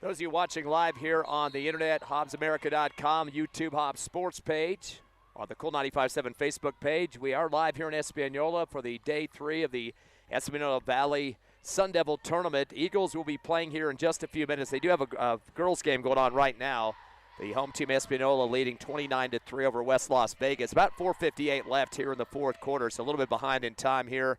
Those of you watching live here on the internet, HobbsAmerica.com, YouTube Hobbs Sports page, on the Cool 95.7 Facebook page. We are live here in Espanola for the day 3 of the Espanola Valley Sundevil Tournament. Eagles will be playing here in just a few minutes. They do have a girls game going on right now. The home team Espanola leading 29-3 over West Las Vegas. About 4:58 left here in the fourth quarter, so a little bit behind in time here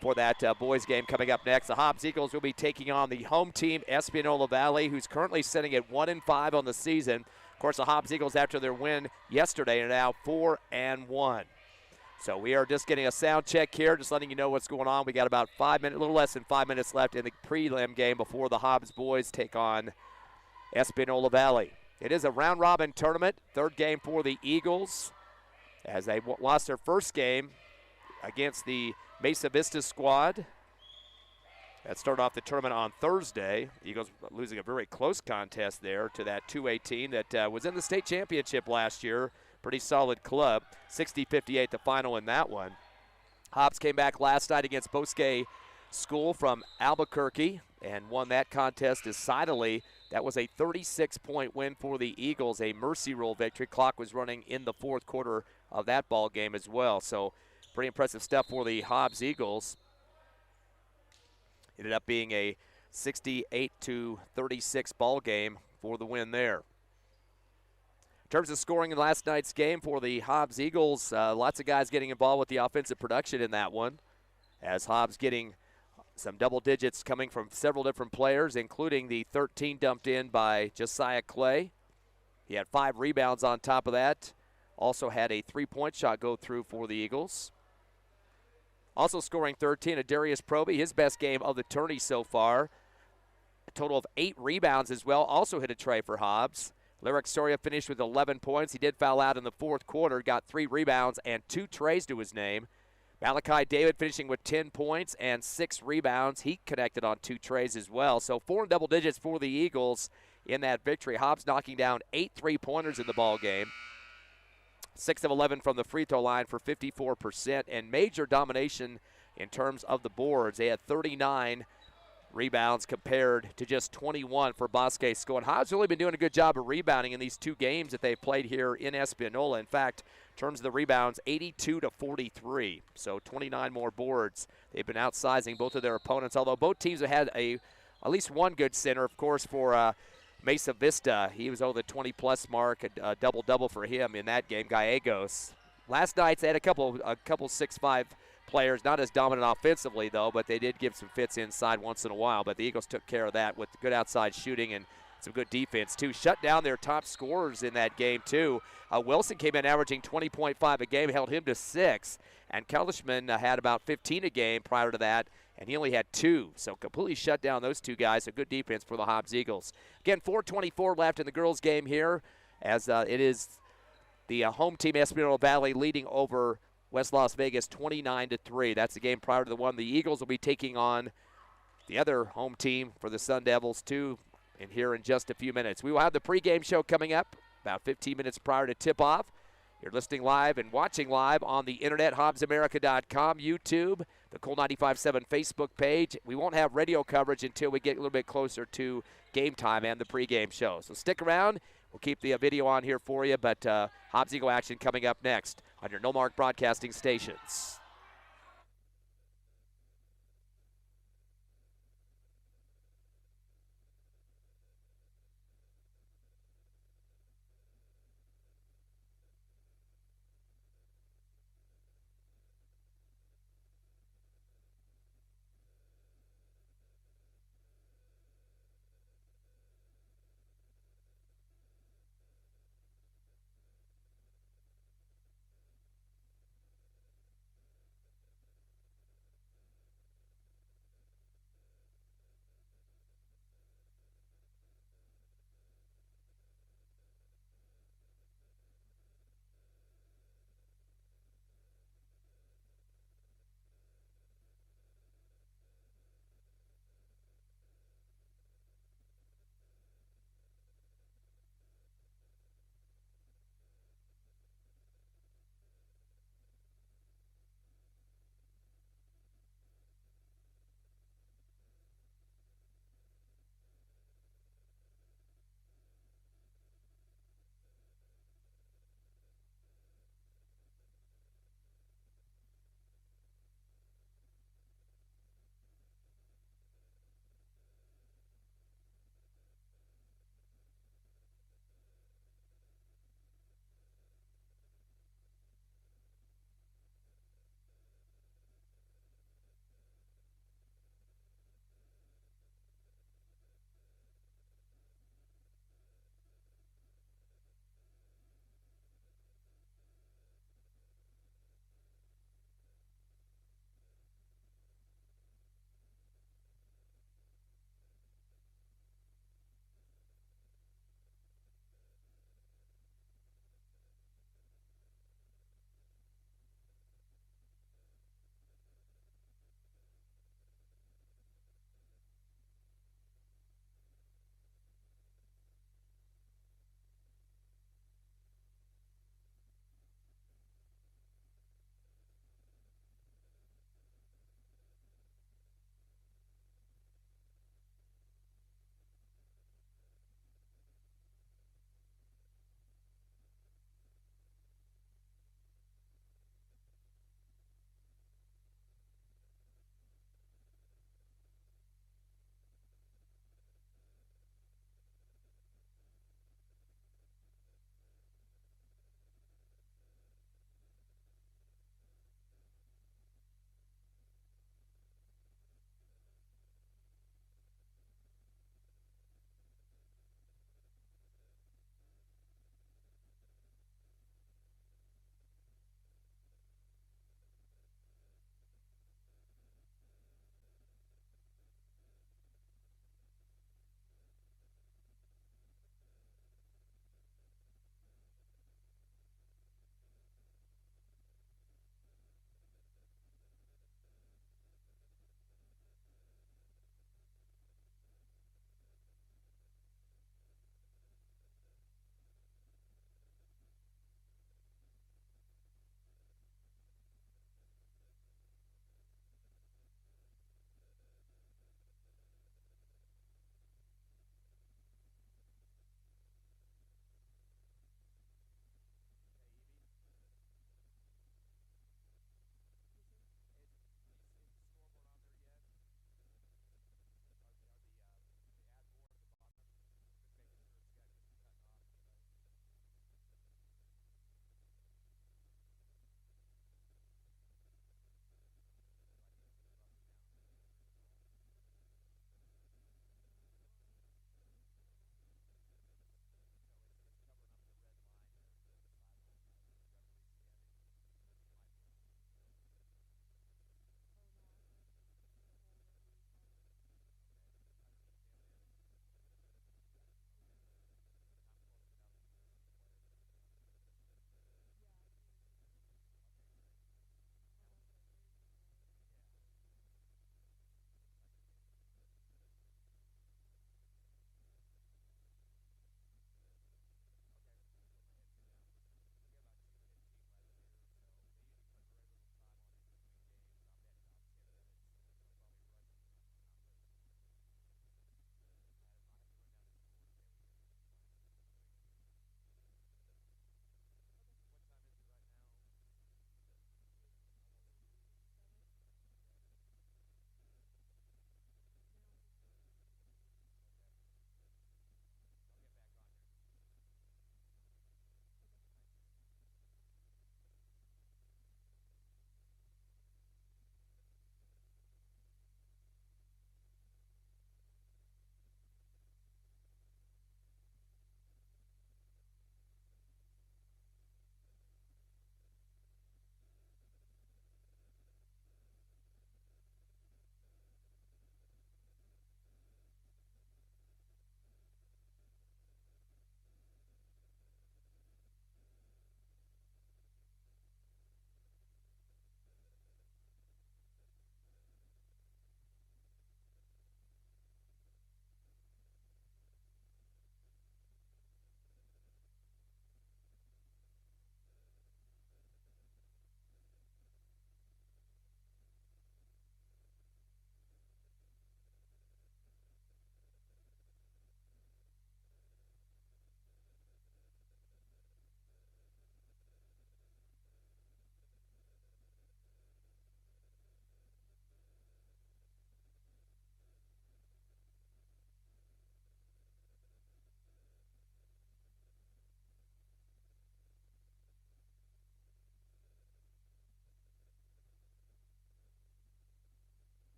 for that boys game coming up next. The Hobbs Eagles will be taking on the home team Espanola Valley, who's currently sitting at 1-5 on the season. Of course, the Hobbs Eagles, after their win yesterday, are now 4-1. So we are just getting a sound check here, just letting you know what's going on. We got about a little less than 5 minutes left in the prelim game before the Hobbs boys take on Espanola Valley. It is a round-robin tournament, third game for the Eagles, as they lost their first game against the Mesa Vista squad. That started off the tournament on Thursday. Eagles losing a very close contest there to that 2A team that was in the state championship last year. Pretty solid club. 60-58 the final in that one. Hobbs came back last night against Bosque School from Albuquerque and won that contest decidedly. That was a 36-point win for the Eagles, a mercy rule victory. Clock was running in the fourth quarter of that ball game as well. So pretty impressive stuff for the Hobbs Eagles. Ended up being a 68-36 ball game for the win there. In terms of scoring in last night's game for the Hobbs Eagles, lots of guys getting involved with the offensive production in that one, as Hobbs getting some double digits coming from several different players, including the 13 dumped in by Josiah Clay. He had 5 rebounds on top of that. Also had a 3-point shot go through for the Eagles. Also scoring 13, Darius Proby, his best game of the tourney so far. A total of 8 rebounds as well. Also hit a tray for Hobbs. Lyric Soria finished with 11 points. He did foul out in the fourth quarter, got 3 rebounds and 2 trays to his name. Malachi David finishing with 10 points and 6 rebounds. He connected on 2 trays as well. So 4 in double digits for the Eagles in that victory. Hobbs knocking down 8 3-pointers in the ball game. 6 of 11 from the free throw line for 54%, and major domination in terms of the boards. They had 39 rebounds compared to just 21 for Bosque School. And Hobbs really been doing a good job of rebounding in these 2 games that they've played here in Espanola. In fact, in terms of the rebounds, 82-43, so 29 more boards. They've been outsizing both of their opponents, although both teams have had at least one good center, of course, for Mesa Vista. He was over the 20-plus mark, a double-double for him in that game, Gallegos. Last night, they had a couple 6'5" players, not as dominant offensively, though, but they did give some fits inside once in a while. But the Eagles took care of that with good outside shooting and some good defense, too. Shut down their top scorers in that game, too. Wilson came in averaging 20.5 a game, held him to 6. And Kelishman had about 15 a game prior to that, and he only had 2. So completely shut down those 2 guys. A good defense for the Hobbs Eagles. Again, 4:24 left in the girls' game here, as it is the home team Espanola Valley leading over West Las Vegas 29-3. That's the game prior to the one. The Eagles will be taking on the other home team for the Sundevils, too, and here in just a few minutes. We will have the pregame show coming up about 15 minutes prior to tip-off. You're listening live and watching live on the internet, HobbsAmerica.com, YouTube, the Cool 95.7 Facebook page. We won't have radio coverage until we get a little bit closer to game time and the pregame show. So stick around. We'll keep the video on here for you, but Hobbs Eagle action coming up next on your No Mark Broadcasting stations.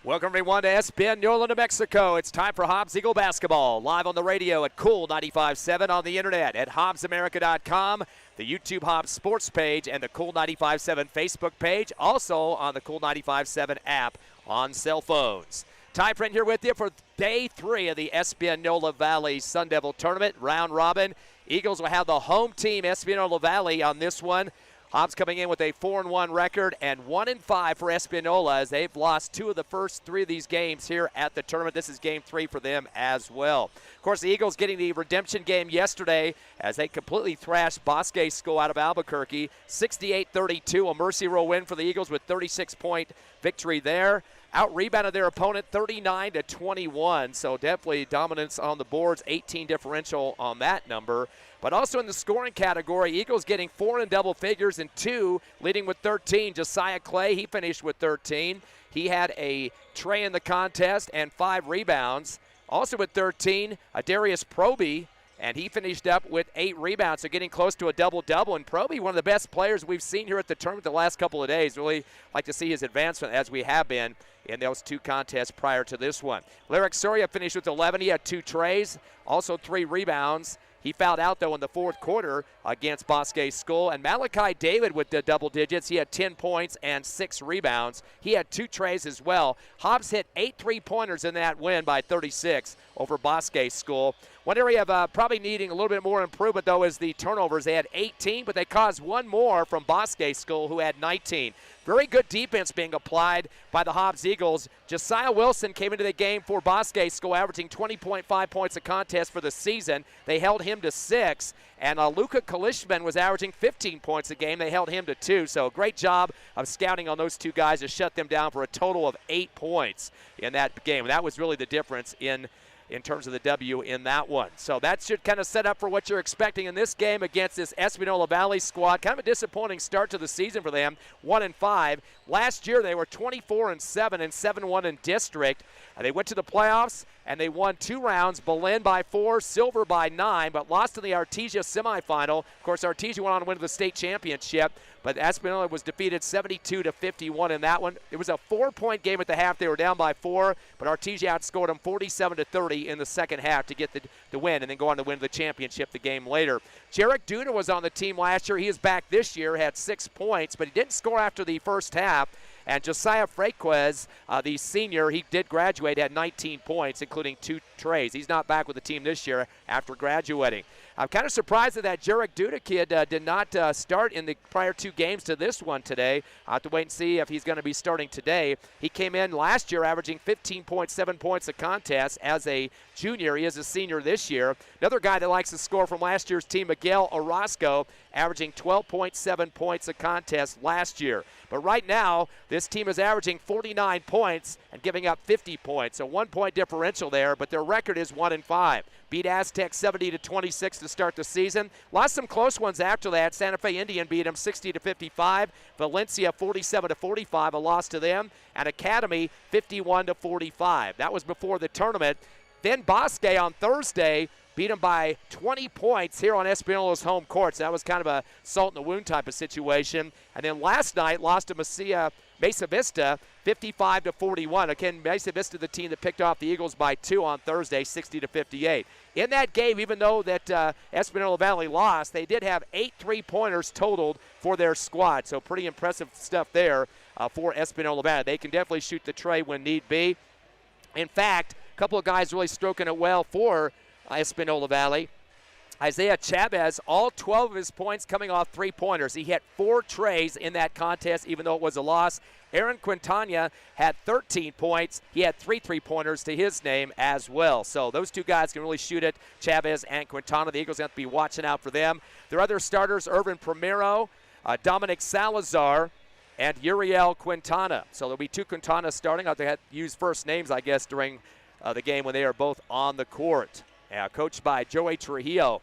Welcome, everyone, to Espanola, New Mexico. It's time for Hobbs Eagle basketball. Live on the radio at Cool 95.7, on the internet at HobbsAmerica.com, the YouTube Hobbs Sports page, and the Cool 95.7 Facebook page. Also on the Cool 95.7 app on cell phones. Ty Friend here with you for day 3 of the Espanola Valley Sundevil Tournament, round robin. Eagles will have the home team, Espanola Valley, on this one. Hobbs coming in with a 4-1 record and 1-5 for Espanola, as they've lost 2 of the first 3 of these games here at the tournament. This is game 3 for them as well. Of course, the Eagles getting the redemption game yesterday as they completely thrashed Bosque School out of Albuquerque. 68-32, a mercy rule win for the Eagles with 36-point victory there. Out-rebounded their opponent 39-21, so definitely dominance on the boards, 18 differential on that number. But also in the scoring category, Eagles getting 4 in double figures and 2 leading with 13. Josiah Clay, he finished with 13. He had a tray in the contest and 5 rebounds. Also with 13, Darius Proby, and he finished up with 8 rebounds, so getting close to a double-double. And Proby, one of the best players we've seen here at the tournament the last couple of days. Really like to see his advancement as we have been in those 2 contests prior to this one. Lyric Soria finished with 11. He had 2 trays, also 3 rebounds. He fouled out, though, in the 4th quarter against Bosque School. And Malachi David with the double digits. He had 10 points and 6 rebounds. He had 2 trays as well. Hobbs hit 8 3-pointers in that win by 36 over Bosque School. One area of probably needing a little bit more improvement, though, is the turnovers. They had 18, but they caused 1 more from Bosque School, who had 19. Very good defense being applied by the Hobbs Eagles. Josiah Wilson came into the game for Bosque School, averaging 20.5 points a contest for the season. They held him to 6. And Luka Kalishman was averaging 15 points a game. They held him to 2. So great job of scouting on those 2 guys to shut them down for a total of 8 points in that game. That was really the difference in terms of the W in that one. So that should kind of set up for what you're expecting in this game against this Espanola Valley squad. Kind of a disappointing start to the season for them, 1-5. Last year they were 24-7 and 7-1 in district. They went to the playoffs and they won 2 rounds, Belen by 4, Silver by 9, but lost in the Artesia semifinal. Of course, Artesia went on to win the state championship, but Espanola was defeated 72-51 in that one. It was a 4-point game at the half. They were down by 4, but Artesia outscored them 47-30 in the second half to get the win and then go on to win the championship the game later. Jarek Duda was on the team last year. He is back this year, had 6 points, but he didn't score after the first half. And Josiah Frequez, the senior, he did graduate, had 19 points, including 2 trays. He's not back with the team this year after graduating. I'm kind of surprised that Jarek Duda kid did not start in the prior 2 games to this one today. I'll have to wait and see if he's going to be starting today. He came in last year averaging 15.7 points a contest as a junior. He is a senior this year. Another guy that likes to score from last year's team, Miguel Orozco, averaging 12.7 points a contest last year. But right now, this team is averaging 49 points and giving up 50 points. So 1-point differential there, but their record is 1-5. Beat Aztec 70-26 to start the season. Lost some close ones after that. Santa Fe Indian beat them 60-55. Valencia 47-45, a loss to them. And Academy 51-45. That was before the tournament. Then Bosque on Thursday beat them by 20 points here on Espanola's home court. So that was kind of a salt in the wound type of situation. And then last night lost to Mesa Vista 55-41. Again, Mesa Vista, the team that picked off the Eagles by 2 on Thursday, 60-58. In that game, even though that Espanola Valley lost, they did have 8 3-pointers totaled for their squad. So pretty impressive stuff there for Espanola Valley. They can definitely shoot the tray when need be. In fact, a couple of guys really stroking it well for Espanola Valley. Isaiah Chavez, all 12 of his points coming off 3-pointers. He hit 4 trays in that contest, even though it was a loss. Aaron Quintana had 13 points. He had 3 3-pointers to his name as well. So those 2 guys can really shoot it, Chavez and Quintana. The Eagles have to be watching out for them. Their other starters, Irvin Primero, Dominic Salazar, and Uriel Quintana. So there'll be 2 Quintanas starting. I'll have to use first names, I guess, during the game when they are both on the court. Coached by Joey Trujillo.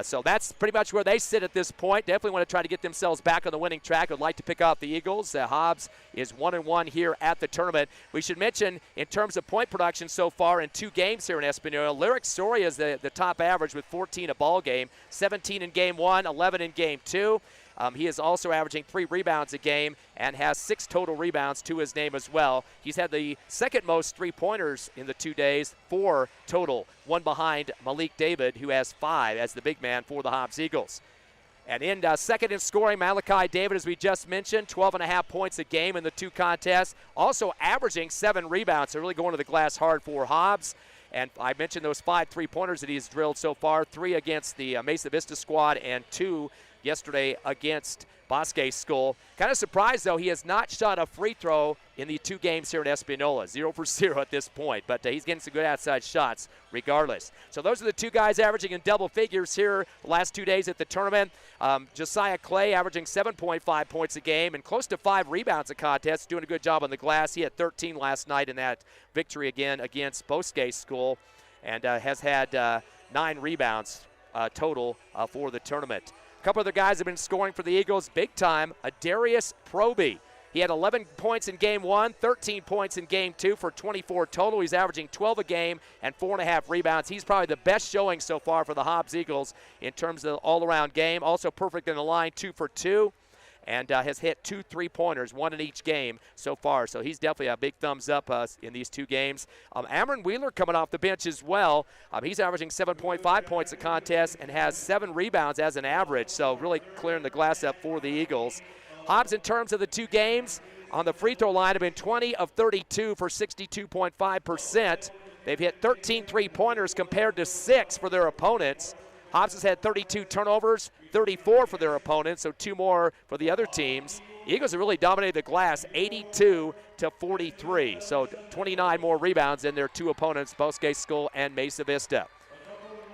So that's pretty much where they sit at this point. Definitely want to try to get themselves back on the winning track. Would like to pick off the Eagles. Hobbs is 1-1 here at the tournament. We should mention, in terms of point production so far in 2 games here in Espanola, Lyric Soria is the top average with 14 a ball game, 17 in game 1, 11 in game 2. He is also averaging 3 rebounds a game and has 6 total rebounds to his name as well. He's had the second most three-pointers in the 2 days, 4 total, one behind Malik David, who has 5 as the big man for the Hobbs Eagles. And in second in scoring, Malachi David, as we just mentioned, 12.5 points a game in the 2 contests, also averaging 7 rebounds, so really going to the glass hard for Hobbs. And I mentioned those 5 three-pointers that he's drilled so far, 3 against the Mesa Vista squad and 2 yesterday against Bosque School. Kind of surprised, though, he has not shot a free throw in the 2 games here at Espanola. 0 for 0 at this point, but he's getting some good outside shots regardless. So those are the 2 guys averaging in double figures here the last 2 days at the tournament. Josiah Clay averaging 7.5 points a game and close to 5 rebounds a contest, doing a good job on the glass. He had 13 last night in that victory again against Bosque School, and has had 9 rebounds total for the tournament. A couple other guys have been scoring for the Eagles big time. Darius Proby. He had 11 points in game 1, 13 points in game 2 for 24 total. He's averaging 12 a game and 4.5 rebounds. He's probably the best showing so far for the Hobbs Eagles in terms of the all-around game. Also perfect in the line, 2 for 2. And has hit 2 3-pointers, 1 in each game so far. So he's definitely a big thumbs up in these 2 games. Amron Wheeler coming off the bench as well. He's averaging 7.5 points a contest and has 7 rebounds as an average. So really clearing the glass up for the Eagles. Hobbs, in terms of the 2 games, on the free throw line have been 20 of 32 for 62.5%. They've hit 13 3-pointers compared to 6 for their opponents. Hobbs has had 32 turnovers, 34 for their opponents, so 2 more for the other teams. The Eagles have really dominated the glass, 82 to 43, so 29 more rebounds than their 2 opponents, Bosque School and Mesa Vista.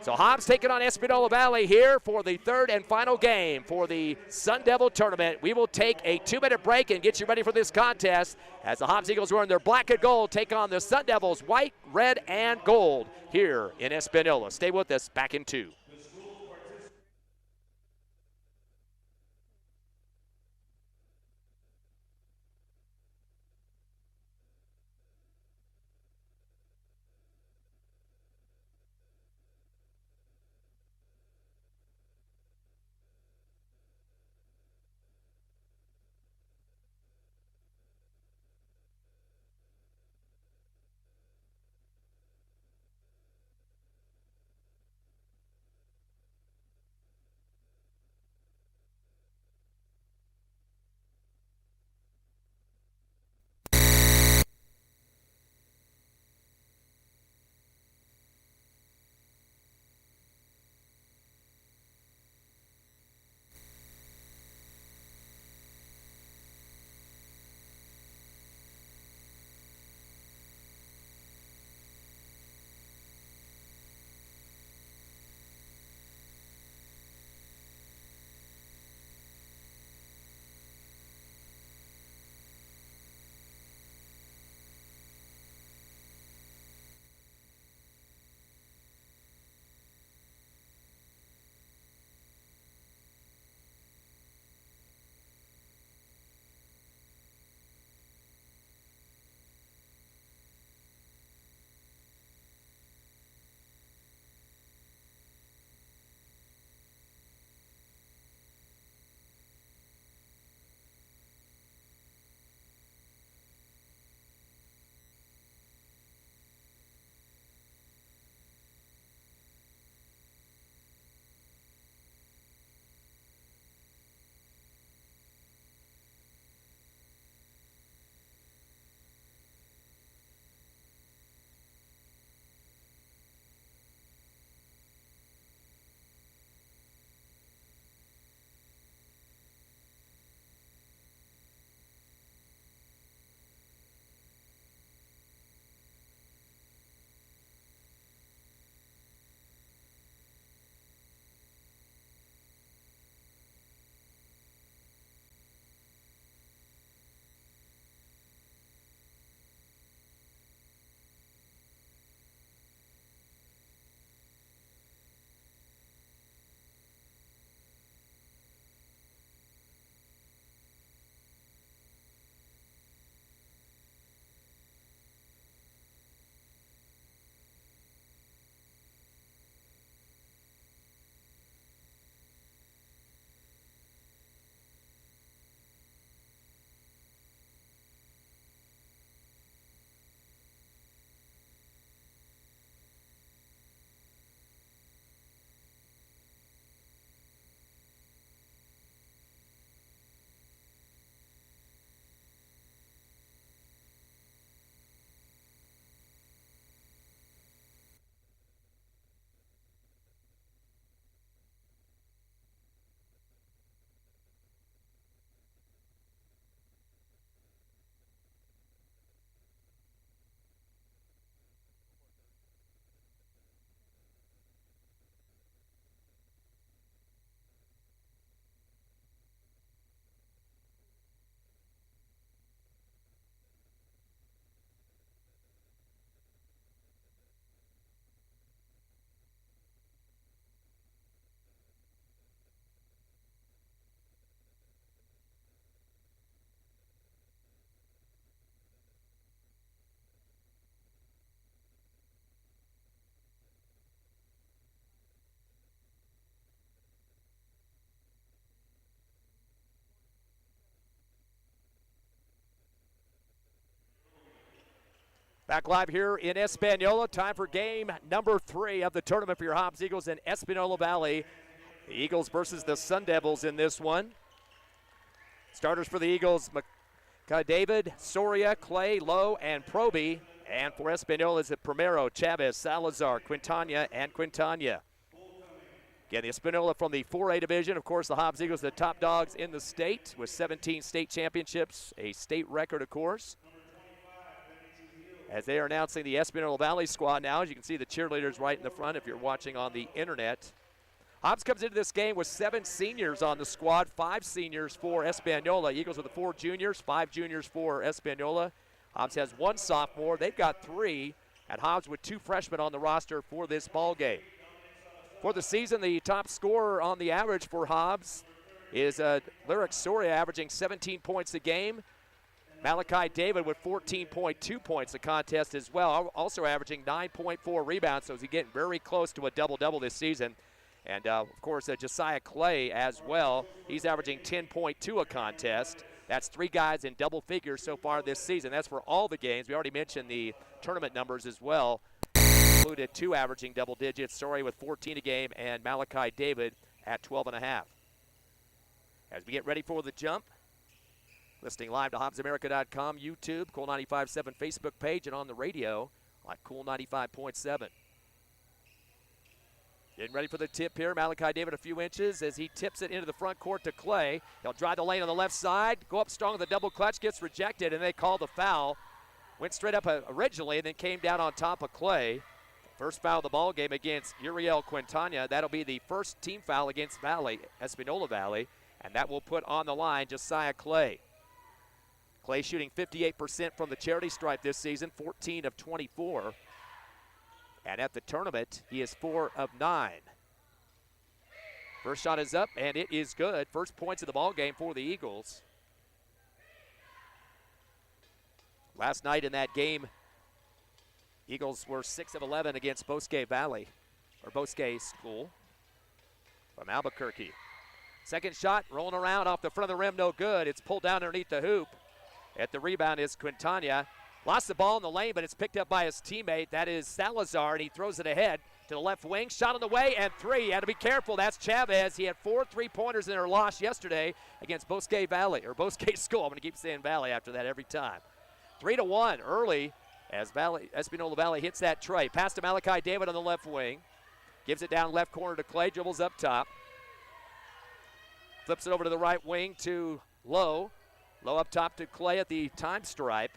So Hobbs taking on Espanola Valley here for the 3rd and final game for the Sundevil Tournament. We will take a 2-minute break and get you ready for this contest as the Hobbs Eagles wearing their black and gold take on the Sundevils white, red, and gold here in Espanola. Stay with us, back in 2. Back live here in Espanola. Time for game number 3 of the tournament for your Hobbs Eagles in Espanola Valley. The Eagles versus the Sundevils in this one. Starters for the Eagles, David, Soria, Clay, Lowe, and Proby. And for Espanola is it Primero, Chavez, Salazar, Quintana, and Quintana. Again, the Espanola from the 4A division. Of course, the Hobbs Eagles, the top dogs in the state with 17 state championships, a state record, of course. As they are announcing the Espanola Valley squad now, as you can see the cheerleaders right in the front if you're watching on the internet. Hobbs comes into this game with 7 seniors on the squad, 5 seniors for Espanola. Eagles with the 4 juniors, 5 juniors for Espanola. Hobbs has 1 sophomore. They've got 3, and Hobbs with 2 freshmen on the roster for this ball game. For the season, the top scorer on the average for Hobbs is Lyric Soria, averaging 17 points a game. Malachi David with 14.2 points a contest as well, also averaging 9.4 rebounds, so he's getting very close to a double-double this season. And, of course, Josiah Clay as well. He's averaging 10.2 a contest. That's 3 guys in double figures so far this season. That's for all the games. We already mentioned the tournament numbers as well. Included 2 averaging double digits, Soria with 14 a game, and Malachi David at 12.5. As we get ready for the jump, listening live to HobbsAmerica.com, YouTube, Cool 95.7 Facebook page, and on the radio on Cool 95.7. Getting ready for the tip here. Malachi David a few inches as he tips it into the front court to Clay. He'll drive the lane on the left side, go up strong with the double clutch, gets rejected, and they call the foul. Went straight up originally and then came down on top of Clay. First foul of the ball game against Uriel Quintana. That'll be the first team foul against Espanola Valley, and that will put on the line Josiah Clay. Clay shooting 58% from the charity stripe this season, 14 of 24. And at the tournament, he is 4 of 9. First shot is up, and it is good. First points of the ball game for the Eagles. Last night in that game, Eagles were 6 of 11 against Bosque Valley, or Bosque School from Albuquerque. Second shot, rolling around off the front of the rim, no good. It's pulled down underneath the hoop. At the rebound is Quintana. Lost the ball in the lane, but it's picked up by his teammate. That is Salazar, and he throws it ahead to the left wing. Shot on the way, and 3. You had to be careful. That's Chavez. He had 4 3-pointers in their loss yesterday against Bosque Valley, or Bosque School. I'm going to keep saying Valley after that every time. 3-1 early as Espanola Valley hits that tray. Pass to Malachi David on the left wing. Gives it down left corner to Clay. Dribbles up top. Flips it over to the right wing to Lowe. Lowe up top to Clay at the time stripe.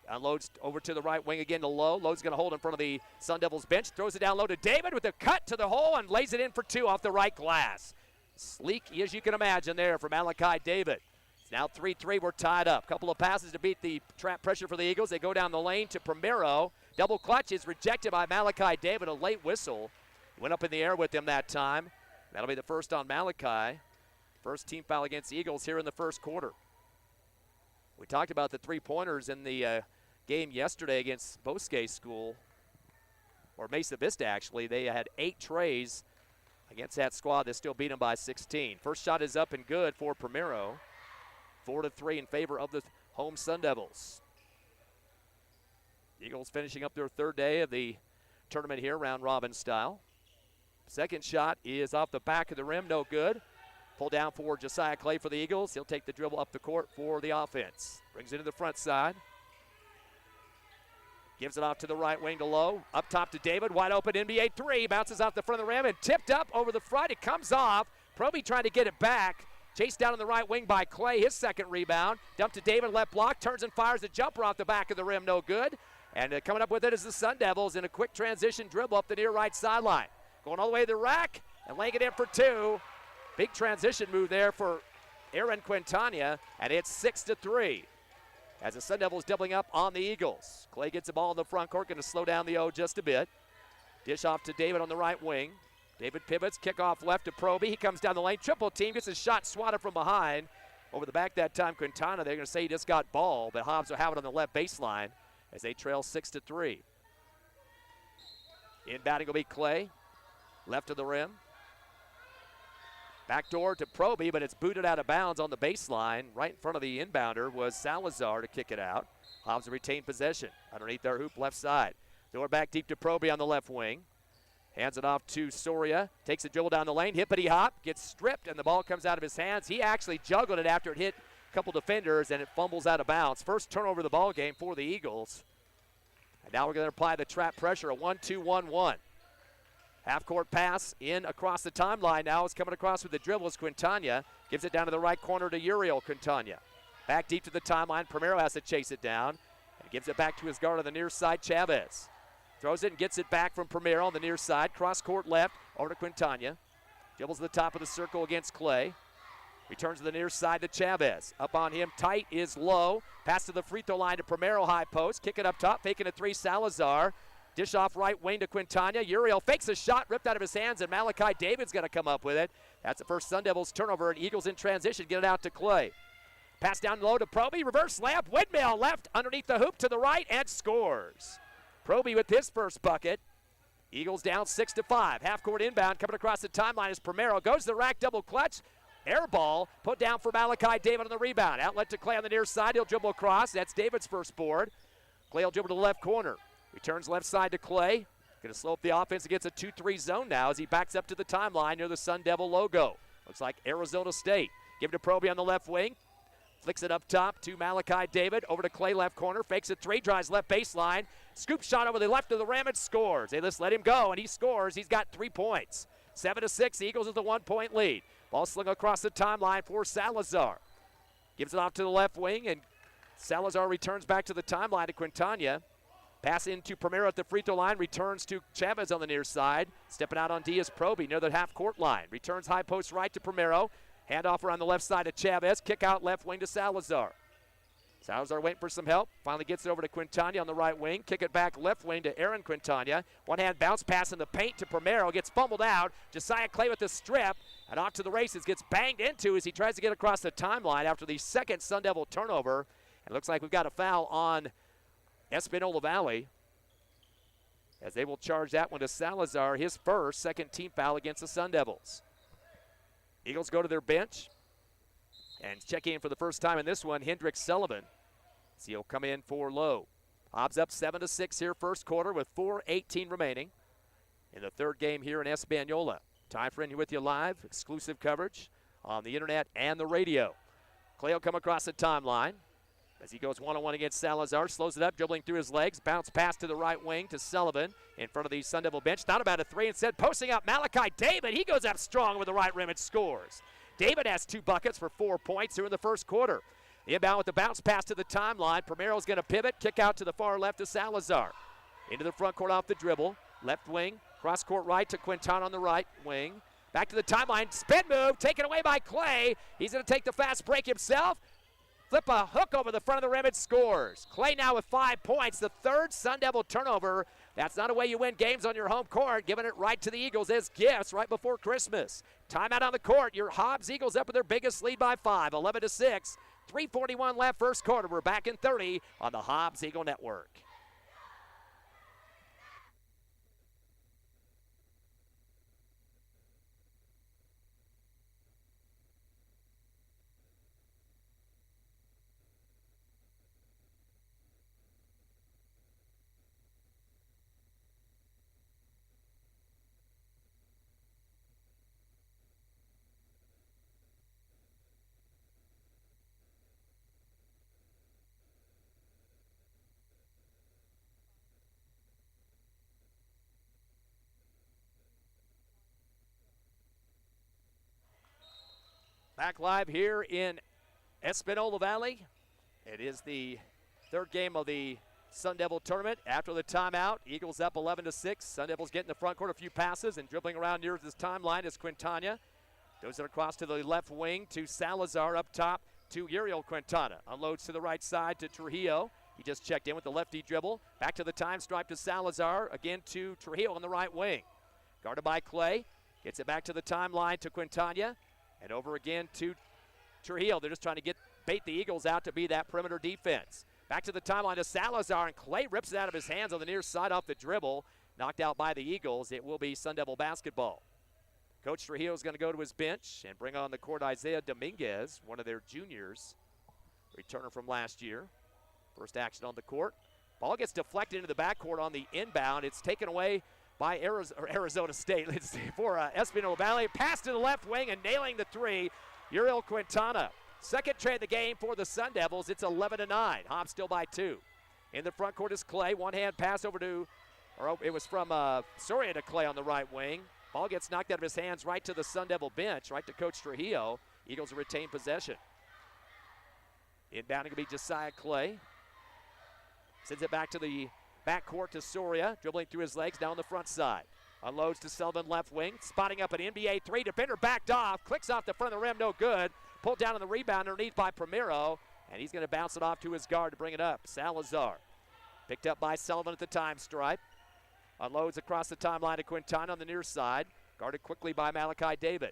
Unloads over to the right wing again to Lowe. Lowe's going to hold in front of the Sundevils bench. Throws it down low to David with a cut to the hole and lays it in for 2 off the right glass. Sleek as you can imagine there for Malachi David. It's now 3-3. We're tied up. Couple of passes to beat the trap pressure for the Eagles. They go down the lane to Primero. Double clutch is rejected by Malachi David. A late whistle. Went up in the air with him that time. That'll be the first on Malachi. First team foul against the Eagles here in the first quarter. We talked about the 3-pointers in the game yesterday against Bosque School, or Mesa Vista actually. They had 8 trays against that squad that still beat them by 16. First shot is up and good for Primero. 4-3 in favor of the home Sundevils. Eagles finishing up their 3rd day of the tournament here, round robin style. Second shot is off the back of the rim, no good. Pull down for Josiah Clay for the Eagles. He'll take the dribble up the court for the offense. Brings it to the front side. Gives it off to the right wing to Lowe. Up top to David. Wide open NBA 3. Bounces off the front of the rim and tipped up over the front. It comes off. Proby trying to get it back. Chased down on the right wing by Clay. His second rebound. Dumped to David. Left block. Turns and fires a jumper off the back of the rim. No good. And coming up with it is the Sundevils in a quick transition dribble up the near right sideline. Going all the way to the rack and laying it in for 2. Big transition move there for Aaron Quintana, and it's 6-3. As the Sundevils doubling up on the Eagles. Clay gets the ball in the front court, going to slow down the O just a bit. Dish off to David on the right wing. David pivots, kickoff left to Proby. He comes down the lane, triple team, gets his shot swatted from behind. Over the back that time, Quintana, they're going to say he just got ball, but Hobbs will have it on the left baseline as they trail 6-3. Inbounding will be Clay, left of the rim. Backdoor to Proby, but it's booted out of bounds on the baseline. Right in front of the inbounder was Salazar to kick it out. Hobbs retained possession underneath their hoop left side. Throw it back deep to Proby on the left wing. Hands it off to Soria. Takes a dribble down the lane. Hippity hop. Gets stripped, and the ball comes out of his hands. He actually juggled it after it hit a couple defenders, and it fumbles out of bounds. First turnover of the ball game for the Eagles. And now we're going to apply the trap pressure. A 1-2-1-1. Half-court pass in across the timeline now. Is coming across with the dribble is Quintana. Gives it down to the right corner to Uriel Quintana. Back deep to the timeline. Primero has to chase it down. And gives it back to his guard on the near side, Chavez. Throws it and gets it back from Primero on the near side. Cross-court left over to Quintana. Dribbles to the top of the circle against Clay. Returns to the near side to Chavez. Up on him, tight is low. Pass to the free throw line to Primero, high post. Kick it up top, faking a three, Salazar. Dish off right wing to Quintana. Uriel fakes a shot, ripped out of his hands, and Malachi David's going to come up with it. That's the first Sun Devils turnover, and Eagles in transition get it out to Clay. Pass down low to Proby, reverse layup, windmill left underneath the hoop to the right, and scores. Proby with his first bucket. Eagles down 6-5. Half-court inbound coming across the timeline as Primero goes to the rack, double clutch. Air ball put down for Malachi David on the rebound. Outlet to Clay on the near side. He'll dribble across. That's David's first board. Clay will dribble to the left corner. Returns left side to Clay. Going to slow up the offense against a 2-3 zone now as he backs up to the timeline near the Sun Devil logo. Looks like Arizona State. Give it to Proby on the left wing. Flicks it up top to Malachi David. Over to Clay left corner. Fakes a three. Drives left baseline. Scoop shot over the left of the rim and scores. They just let him go and he scores. He's got 3 points. 7-6. Eagles with a 1-point lead. Ball slung across the timeline for Salazar. Gives it off to the left wing and Salazar returns back to the timeline to Quintana. Pass into Primero at the free throw line. Returns to Chavez on the near side. Stepping out on D is Proby near the half-court line. Returns high post right to Primero. Handoff around the left side to Chavez. Kick out left wing to Salazar. Salazar waiting for some help. Finally gets it over to Quintana on the right wing. Kick it back left wing to Aaron Quintana. One-hand bounce pass in the paint to Primero. Gets fumbled out. Josiah Clay with the strip. And off to the races. Gets banged into as he tries to get across the timeline after the second Sun Devil turnover. And it looks like we've got a foul on Espanola Valley as they will charge that one to Salazar, his first second team foul against the Sun Devils. Eagles go to their bench and check in for the first time in this one, Hendrick Sullivan. So he'll come in for Lowe. Hobbs up 7-6 here first quarter with 4:18 remaining in the third game here in Espanola. Time for In Here With You Live, exclusive coverage on the internet and the radio. Clay will come across the timeline as he goes one-on-one against Salazar. Slows it up, dribbling through his legs. Bounce pass to the right wing to Sullivan in front of the Sun Devil bench. Thought about a three, instead posting up Malachi David. He goes up strong with the right rim and scores. David has 2 buckets for 4 points here in the first quarter. The inbound with the bounce pass to the timeline. Primero's going to pivot, kick out to the far left to Salazar. Into the front court off the dribble. Left wing, cross court right to Quintana on the right wing. Back to the timeline, spin move, taken away by Clay. He's going to take the fast break himself. Flip a hook over the front of the rim and scores. Clay now with 5 points, the third Sun Devil turnover. That's not a way you win games on your home court, giving it right to the Eagles as gifts right before Christmas. Timeout on the court. Your Hobbs Eagles up with their biggest lead by 5, 11-6. 3:41 left first quarter. We're back in 30 on the Hobbs Eagle Network. Back live here in Espanola Valley. It is the third game of the Sun Devil Tournament. After the timeout, Eagles up 11-6. Sun Devils get in the front court, a few passes, and dribbling around near this timeline is Quintana. Goes it across to the left wing to Salazar, up top to Uriel Quintana. Unloads to the right side to Trujillo. He just checked in with the lefty dribble. Back to the time stripe to Salazar. Again to Trujillo on the right wing. Guarded by Clay. Gets it back to the timeline to Quintana. And over again to Trujillo. They're just trying to bait the Eagles out to be that perimeter defense. Back to the timeline to Salazar, and Clay rips it out of his hands on the near side off the dribble. Knocked out by the Eagles. It will be Sun Devil basketball. Coach Trujillo is going to go to his bench and bring on the court Isaiah Dominguez, one of their juniors, returner from last year. First action on the court. Ball gets deflected into the backcourt on the inbound. It's taken away by Arizona State. Let's see, for Espanola Valley. Pass to the left wing and nailing the three, Uriel Quintana. Second tray of the game for the Sundevils. It's 11-9. Hobbs still by 2. In the front court is Clay. One-hand pass over to, or it was from Soria to Clay on the right wing. Ball gets knocked out of his hands right to the Sundevil bench, right to Coach Trujillo. Eagles retain possession. Inbounding will be Josiah Clay. Sends it back to the backcourt to Soria, dribbling through his legs down the front side. Unloads to Sullivan left wing, spotting up an NBA three. Defender backed off, clicks off the front of the rim, no good. Pulled down on the rebound underneath by Primero, and he's going to bounce it off to his guard to bring it up. Salazar, picked up by Sullivan at the time stripe. Unloads across the timeline to Quintana on the near side, guarded quickly by Malachi David.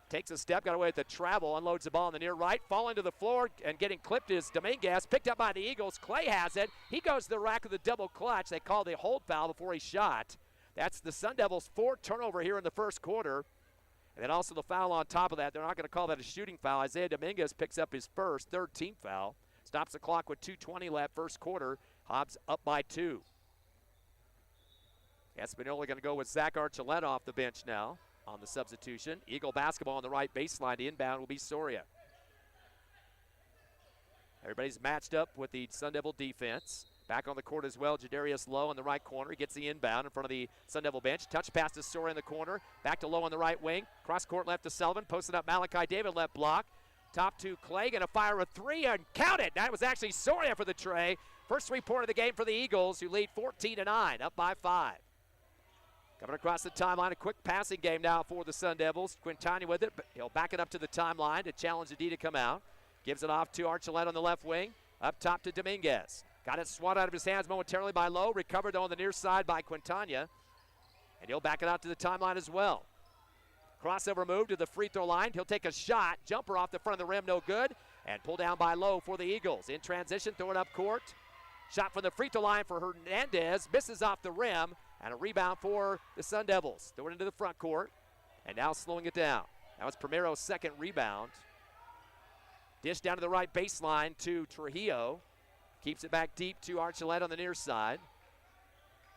Takes a step, got away with the travel, unloads the ball on the near right, falling to the floor and getting clipped is Dominguez, picked up by the Eagles. Clay has it. He goes to the rack of the double clutch. They called a hold foul before he shot. That's the Sundevils' fourth turnover here in the first quarter. And then also the foul on top of that. They're not going to call that a shooting foul. Isaiah Dominguez picks up his first, third team foul. Stops the clock with 2:20 left, first quarter. Hobbs up by 2. Espanola going to go with Zach Archuleta off the bench now on the substitution. Eagle basketball on the right baseline. The inbound will be Soria. Everybody's matched up with the Sun Devil defense. Back on the court as well, Jadarius Lowe in the right corner. He gets the inbound in front of the Sun Devil bench. Touch pass to Soria in the corner. Back to Lowe on the right wing. Cross court left to Sullivan. Posted up Malachi David, left block. Top to Clay, going to fire a three and count it. That was actually Soria for the tray. First three-pointer of the game for the Eagles, who lead 14-9, up by 5. Coming across the timeline, a quick passing game now for the Sun Devils. Quintana with it, but he'll back it up to the timeline to challenge the D to come out. Gives it off to Archuleta on the left wing. Up top to Dominguez. Got it swat out of his hands momentarily by Lowe. Recovered on the near side by Quintana. And he'll back it out to the timeline as well. Crossover move to the free throw line. He'll take a shot. Jumper off the front of the rim, no good. And pulled down by Lowe for the Eagles. In transition, throw it up court. Shot from the free throw line for Hernandez. Misses off the rim. And a rebound for the Sun Devils. Throw it into the front court. And now slowing it down. That was Primero's second rebound. Dish down to the right baseline to Trujillo. Keeps it back deep to Archuleta on the near side.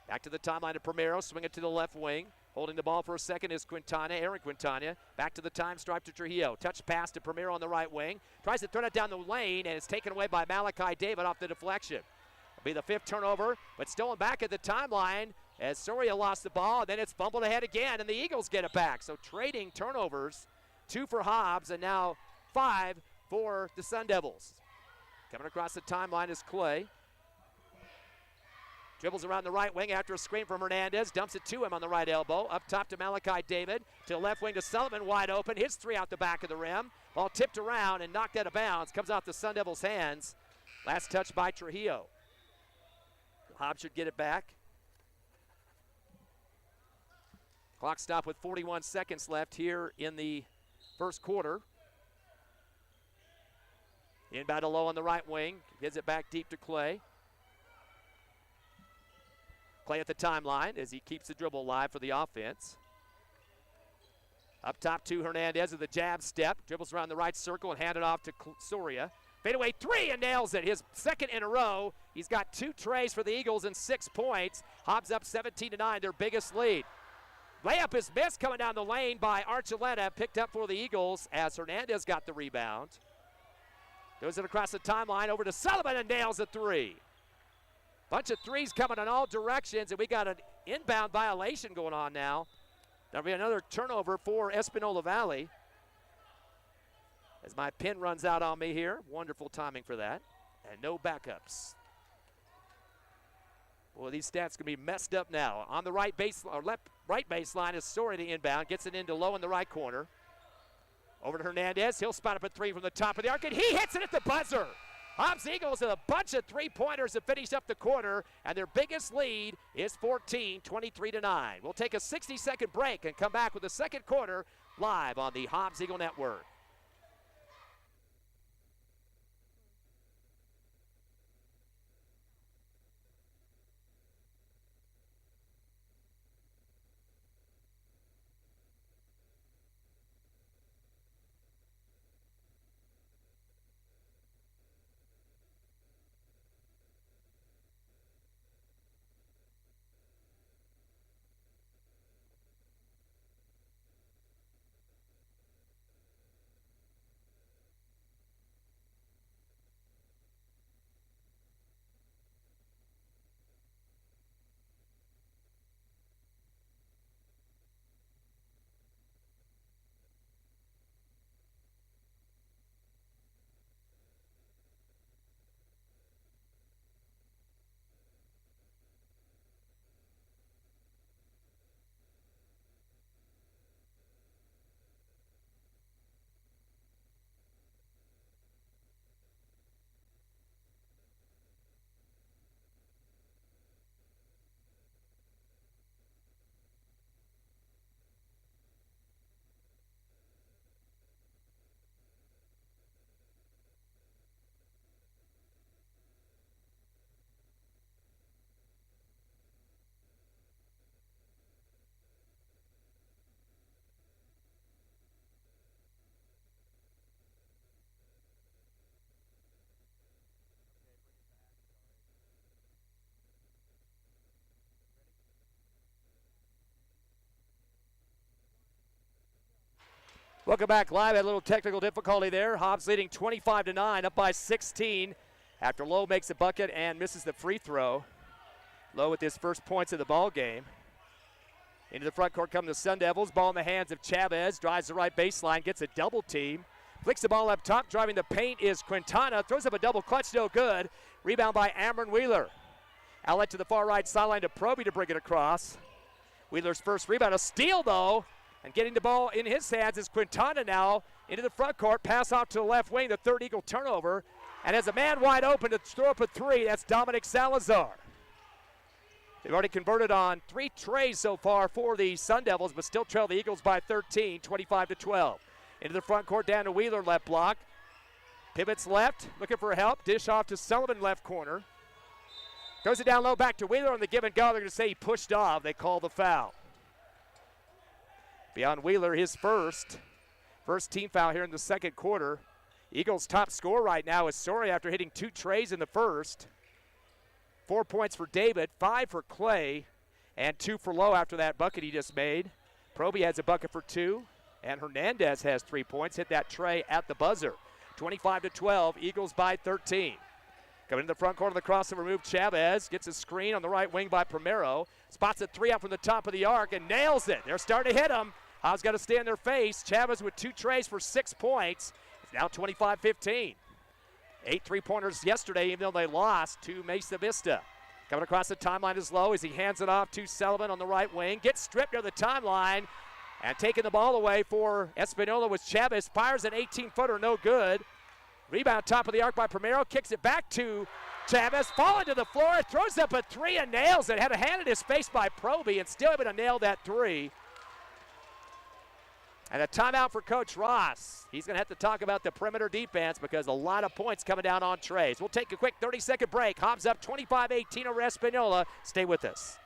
Back to the timeline to Primero. Swing it to the left wing. Holding the ball for a second is Quintana, Aaron Quintana. Back to the time stripe to Trujillo. Touch pass to Primero on the right wing. Tries to throw it down the lane, and it's taken away by Malachi David off the deflection. It'll be the fifth turnover, but stolen back at the timeline as Soria lost the ball, and then it's fumbled ahead again, and the Eagles get it back. So trading turnovers, 2 for Hobbs, and now 5 for the Sun Devils. Coming across the timeline is Clay. Dribbles around the right wing after a screen from Hernandez. Dumps it to him on the right elbow. Up top to Malachi David. To the left wing to Sullivan, wide open. Hits three out the back of the rim. Ball tipped around and knocked out of bounds. Comes off the Sun Devils' hands. Last touch by Trujillo. Hobbs should get it back. Clock stop with 41 seconds left here in the first quarter. Inbound to Lowe on the right wing. Gives it back deep to Clay. Clay at the timeline as he keeps the dribble alive for the offense. Up top to Hernandez with a jab step. Dribbles around the right circle and hand it off to Soria. Fadeaway three and nails it. His second in a row. He's got 2 trays for the Eagles and 6 points. Hobbs up 17-9, their biggest lead. Layup is missed coming down the lane by Archuleta. Picked up for the Eagles as Hernandez got the rebound. Goes it across the timeline over to Sullivan and nails a three. Bunch of threes coming in all directions, and we got an inbound violation going on now. That'll be another turnover for Espanola Valley. As my pin runs out on me here. Wonderful timing for that. And no backups. Well, these stats going to be messed up now. On the right base, or right baseline is Soria the inbound. Gets it into Lowe in the right corner. Over to Hernandez. He'll spot up a three from the top of the arc, and he hits it at the buzzer. Hobbs Eagles with a bunch of three-pointers to finish up the quarter, and their biggest lead is 14, 23-9. We'll take a 60-second break and come back with the second quarter live on the Hobbs Eagle Network. Welcome back live. Had a little technical difficulty there. Hobbs leading 25-9, up by 16 after Lowe makes a bucket and misses the free throw. Lowe with his first points of the ball game. Into the front court come the Sundevils. Ball in the hands of Chavez. Drives the right baseline, gets a double team. Flicks the ball up top. Driving the paint is Quintana. Throws up a double clutch, no good. Rebound by Amron Wheeler. Outlet to the far right sideline to Proby to bring it across. Wheeler's first rebound. A steal, though. And getting the ball in his hands is Quintana now into the front court. Pass off to the left wing, the third Eagle turnover. And as a man wide open to throw up a three, that's Dominic Salazar. They've already converted on 3 trays so far for the Sundevils, but still trail the Eagles by 13, 25-12. Into the front court, down to Wheeler, left block. Pivots left, looking for help. Dish off to Sullivan, left corner. Goes it down low, back to Wheeler on the give and go. They're going to say he pushed off. They call the foul. Beyond Wheeler, his first team foul here in the second quarter. Eagles' top scorer right now is Soria after hitting 2 trays in the first. 4 points for David, 5 for Clay, and 2 for Lowe after that bucket he just made. Proby has a bucket for 2, and Hernandez has 3 points. Hit that tray at the buzzer. 25-12, Eagles by 13. Coming in the front corner of the crossover move, Chavez gets a screen on the right wing by Primero. Spots a 3 out from the top of the arc and nails it. They're starting to hit him. Hobbs got to stay in their face. Chavez with 2 trays for 6 points. It's now 25-15. 8 3-pointers yesterday, even though they lost to Mesa Vista. Coming across the timeline is Lowe as he hands it off to Sullivan on the right wing. Gets stripped near the timeline, and taking the ball away for Espanola was Chavez. Fires an 18-footer, no good. Rebound top of the arc by Primero. Kicks it back to Chavez. Falling to the floor, throws up a 3 and nails it. Had a hand in his face by Proby and still able to nail that 3. And a timeout for Coach Ross. He's going to have to talk about the perimeter defense because a lot of points coming down on trays. We'll take a quick 30-second break. Hobbs up 25-18 over Espanola. Stay with us.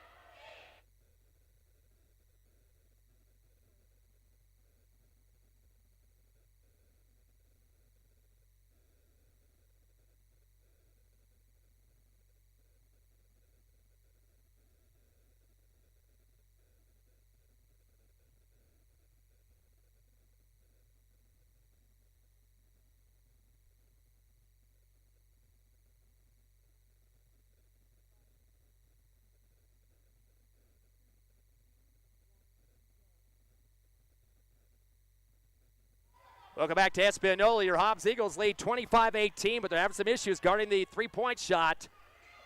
Welcome back to Espanola. Your Hobbs Eagles lead 25-18, but they're having some issues guarding the 3-point shot.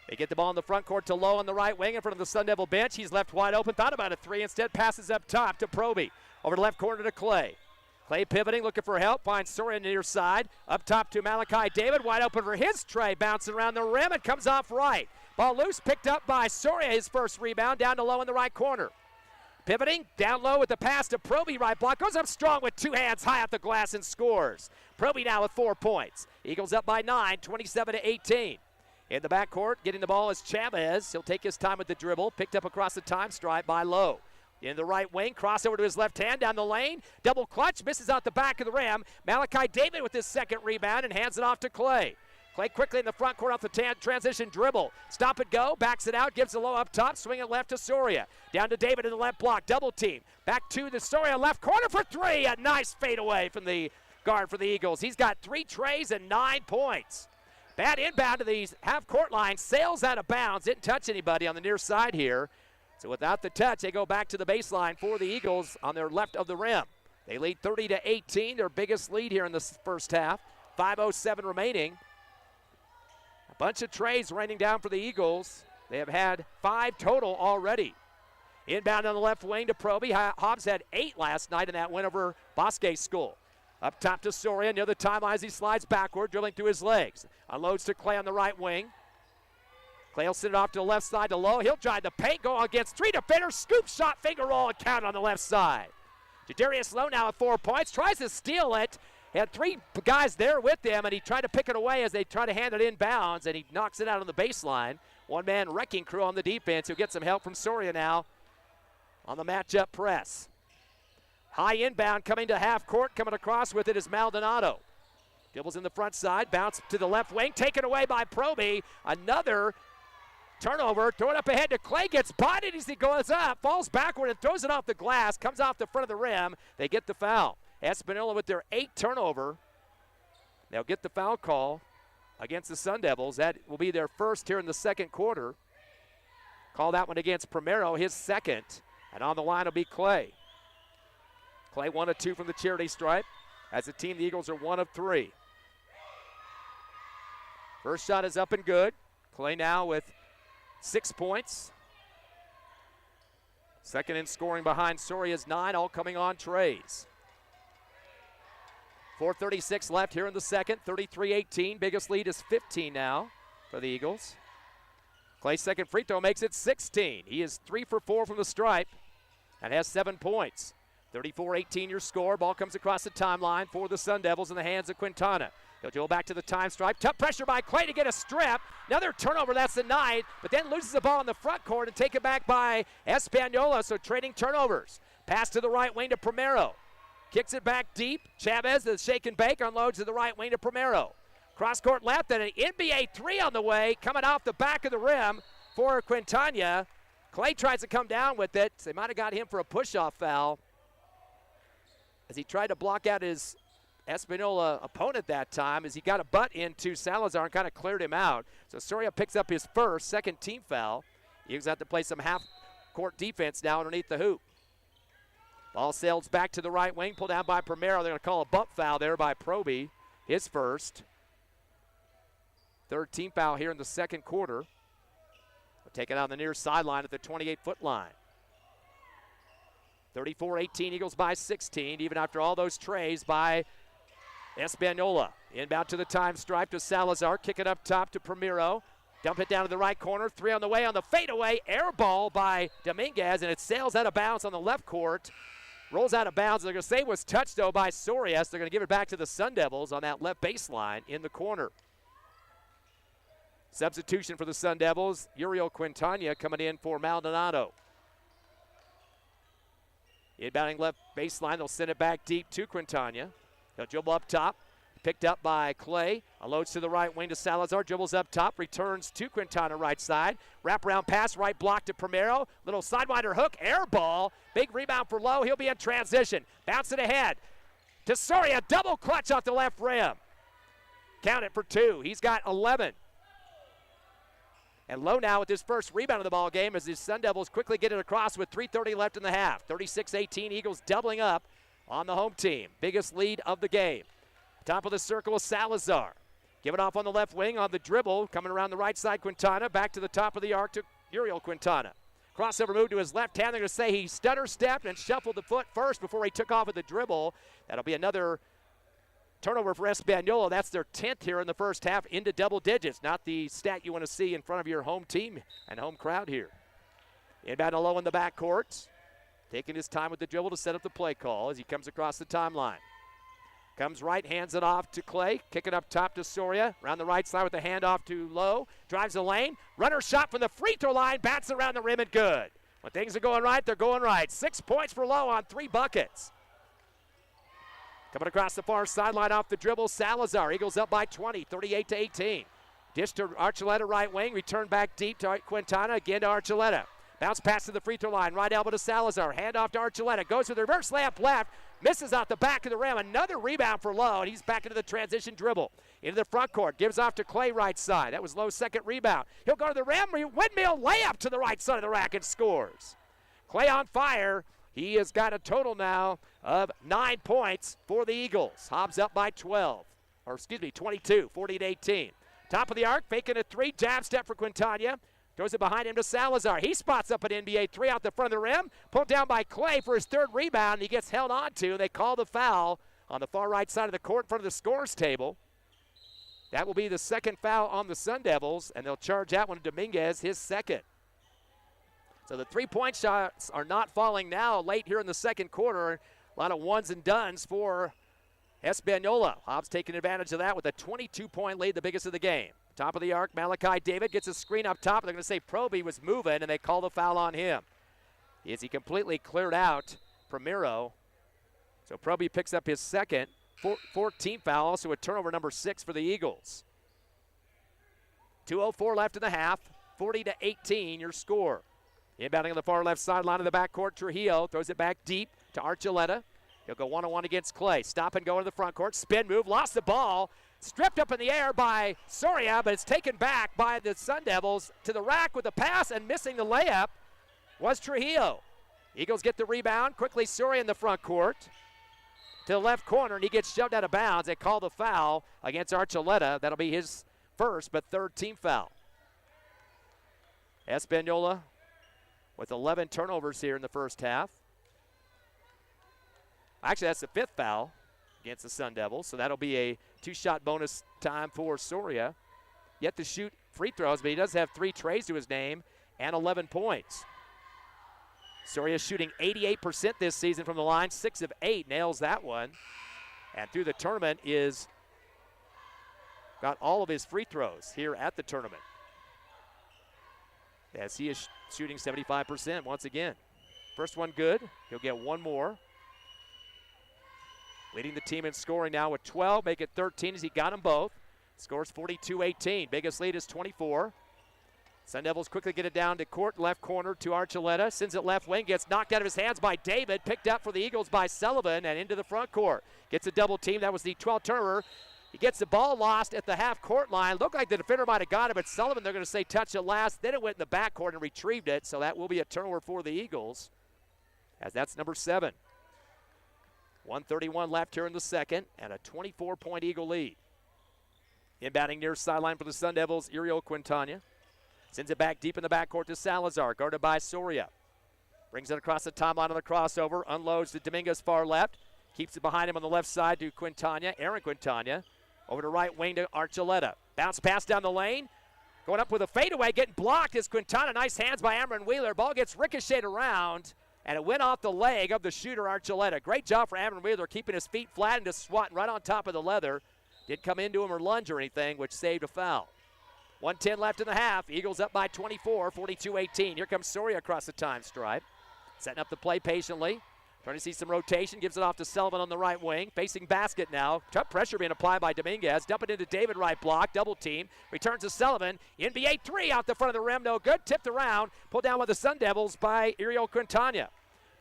They get the ball in the front court to Lowe on the right wing in front of the Sun Devil bench. He's left wide open, thought about a 3, instead passes up top to Proby. Over the left corner to Clay. Clay pivoting, looking for help, finds Soria on the near side. Up top to Malachi David, wide open for his tray, bouncing around the rim and comes off right. Ball loose, picked up by Soria, his first rebound, down to Lowe in the right corner. Pivoting, down low with the pass to Proby, right block. Goes up strong with 2 hands high off the glass and scores. Proby now with 4 points. Eagles up by 9, 27-18. In the backcourt, getting the ball is Chavez. He'll take his time with the dribble. Picked up across the time stripe by Lowe. In the right wing, crossover to his left hand, down the lane. Double clutch, misses out the back of the rim. Malachi David with his second rebound and hands it off to Clay. Clay quickly in the front court off the transition dribble. Stop and go, backs it out, gives the Low up top, swing it left to Soria. Down to David in the left block, double team. Back to the Soria left corner for 3. A nice fadeaway from the guard for the Eagles. He's got 3 trays and 9 points. Bad inbound to the half-court line, sails out of bounds, didn't touch anybody on the near side here. So without the touch, they go back to the baseline for the Eagles on their left of the rim. They lead 30-18, their biggest lead here in the first half. 5:07 remaining. A bunch of trays raining down for the Eagles. They have had 5 total already. Inbound on the left wing to Proby. Hobbs had 8 last night in that win over Bosque School. Up top to Soria near the timeline as he slides backward, dribbling through his legs. Unloads to Clay on the right wing. Clay will send it off to the left side to Lowe. He'll drive the paint, go against 3 defenders, scoop shot, finger roll, and count on the left side. Jadarius Lowe now at 4 points, tries to steal it. He had 3 guys there with him, and he tried to pick it away as they try to hand it inbounds, and he knocks it out on the baseline. One-man wrecking crew on the defense. He'll get some help from Soria now on the matchup press. High inbound coming to half court, coming across with it is Maldonado. Dribbles in the front side, bounce to the left wing, taken away by Proby. Another turnover, throw it up ahead to Clay, gets bodied as he goes up, falls backward and throws it off the glass, comes off the front of the rim. They get the foul. Espanola with their 8th turnover. They'll get the foul call against the Sundevils. That will be their first here in the second quarter. Call that one against Primero, his second. And on the line will be Clay. Clay 1 of 2 from the charity stripe. As a team, the Eagles are 1 of 3. First shot is up and good. Clay now with 6 points. Second in scoring behind Soria's 9, all coming on trays. 4:36 left here in the second, 33-18. Biggest lead is 15 now for the Eagles. Clay's second free throw makes it 16. He is 3 for 4 from the stripe and has 7 points. 34-18 your score. Ball comes across the timeline for the Sundevils in the hands of Quintana. He'll dribble back to the time stripe. Tough pressure by Clay to get a strip. Another turnover, that's denied, but then loses the ball in the front court and taken back by Espanola, so trading turnovers. Pass to the right wing to Primero. Kicks it back deep. Chavez, the shake and bake, unloads to the right wing to Primero. Cross court left, and an NBA 3 on the way, coming off the back of the rim for Quintana. Clay tries to come down with it. They might have got him for a push-off foul as he tried to block out his Espanola opponent that time, as he got a butt into Salazar and kind of cleared him out. So Soria picks up his second team foul. Eagles have to play some half-court defense now underneath the hoop. Ball sails back to the right wing, pulled down by Primero. They're going to call a bump foul there by Proby, his first. Third team foul here in the second quarter. Taken on the near sideline at the 28-foot line. 34-18, Eagles by 16, even after all those trays by Espanola. Inbound to the time stripe to Salazar, kick it up top to Primero. Dump it down to the right corner, 3 on the way on the fadeaway. Air ball by Dominguez, and it sails out of bounds on the left court. Rolls out of bounds. They're going to say it was touched, though, by Sorias. They're going to give it back to the Sundevils on that left baseline in the corner. Substitution for the Sundevils, Uriel Quintana coming in for Maldonado. Inbounding left baseline, they'll send it back deep to Quintana. He'll dribble up top, picked up by Clay. Unloads to the right wing to Salazar, dribbles up top, returns to Quintana right side. Wraparound pass, right block to Primero. Little sidewinder hook, air ball. Big rebound for Lowe, he'll be in transition. Bounce it ahead to Soria, double clutch off the left rim. Count it for 2, he's got 11. And Lowe now with his first rebound of the ball game as the Sundevils quickly get it across with 3:30 left in the half. 36-18, Eagles doubling up on the home team. Biggest lead of the game. Top of the circle is Salazar. Give it off on the left wing on the dribble. Coming around the right side, Quintana. Back to the top of the arc to Uriel Quintana. Crossover move to his left hand. They're going to say he stutter-stepped and shuffled the foot first before he took off with the dribble. That'll be another turnover for Espanola. That's their 10th here in the first half, into double digits. Not the stat you want to see in front of your home team and home crowd here. Inbound to Lowe in the backcourt. Taking his time with the dribble to set up the play call as he comes across the timeline. Comes right, hands it off to Clay. Kick it up top to Soria. Around the right side with the handoff to Lowe. Drives the lane. Runner shot from the free throw line. Bats around the rim and good. When things are going right, they're going right. 6 points for Lowe on 3 buckets. Coming across the far sideline off the dribble, Salazar. Eagles up by 20, 38-18. Dish to Archuleta, right wing. Return back deep to Quintana. Again to Archuleta. Bounce pass to the free throw line. Right elbow to Salazar. Hand off to Archuleta. Goes with the reverse layup left. Misses out the back of the rim. Another rebound for Lowe, and he's back into the transition dribble. Into the front court. Gives off to Clay right side. That was Lowe's second rebound. He'll go to the rim. Windmill layup to the right side of the rack and scores. Clay on fire. He has got a total now of 9 points for the Eagles. Hobbs up by 22, 40-18. Top of the arc, faking a 3, jab step for Quintana. Throws it behind him to Salazar. He spots up an NBA 3 out the front of the rim. Pulled down by Clay for his third rebound. He gets held on to. They call the foul on the far right side of the court in front of the scorers table. That will be the second foul on the Sundevils, and they'll charge that one to Dominguez, his second. So the 3-point shots are not falling now late here in the second quarter. A lot of ones and dones for Espanola. Hobbs taking advantage of that with a 22-point lead, the biggest of the game. Top of the arc, Malachi David gets a screen up top. They're going to say Proby was moving, and they call the foul on him. As he completely cleared out Primero. So Proby picks up his second, 14th foul, also a turnover number 6 for the Eagles. 2:04 left in the half, 40-18 your score. Inbounding on the far left sideline of the backcourt, Trujillo throws it back deep to Archuleta. He'll go one-on-one against Clay. Stop and go into the front court. Spin move, lost the ball. Stripped up in the air by Soria, but it's taken back by the Sundevils to the rack with a pass, and missing the layup was Trujillo. Eagles get the rebound. Quickly Soria in the front court to the left corner, and he gets shoved out of bounds. They call the foul against Archuleta. That'll be his first but third team foul. Espanola with 11 turnovers here in the first half. Actually, that's the fifth foul against the Sun Devils, so that'll be a two-shot bonus time for Soria. Yet to shoot free throws, but he does have 3 trays to his name and 11 points. Soria shooting 88% this season from the line, 6 of 8, nails that one. And through the tournament is got all of his free throws here at the tournament, as he is shooting 75% once again. First one good. He'll get one more. Leading the team in scoring now with 12, make it 13 as he got them both. Scores 42-18. Biggest lead is 24. Sun Devils quickly get it down to court, left corner to Archuleta. Sends it left wing, gets knocked out of his hands by David. Picked up for the Eagles by Sullivan and into the front court. Gets a double team. That was the 12th turnover. He gets the ball lost at the half court line. Looked like the defender might have got it, but Sullivan, they're going to say touch it last. Then it went in the back court and retrieved it, so that will be a turnover for the Eagles, as that's number 7. 1:31 left here in the second, and a 24-point Eagle lead. Inbounding near sideline for the Sun Devils, Uriel Quintana. Sends it back deep in the backcourt to Salazar, guarded by Soria. Brings it across the timeline on the crossover, unloads to Dominguez far left. Keeps it behind him on the left side to Quintana, Aaron Quintana. Over to right wing to Archuleta. Bounce pass down the lane. Going up with a fadeaway, getting blocked is Quintana. Nice hands by Amron Wheeler. Ball gets ricocheted around, and it went off the leg of the shooter, Archuleta. Great job for Amron Wheeler, keeping his feet flat and just swatting right on top of the leather. Didn't come into him or lunge or anything, which saved a foul. 1:10 left in the half. Eagles up by 24, 42-18. Here comes Soria across the time stripe. Setting up the play patiently. Trying to see some rotation. Gives it off to Sullivan on the right wing. Facing basket now. Tough pressure being applied by Dominguez. Dump it into David, right block. Double team. Returns to Sullivan. NBA 3 out the front of the rim. No good. Tipped around. Pulled down by the Sun Devils by Uriel Quintana.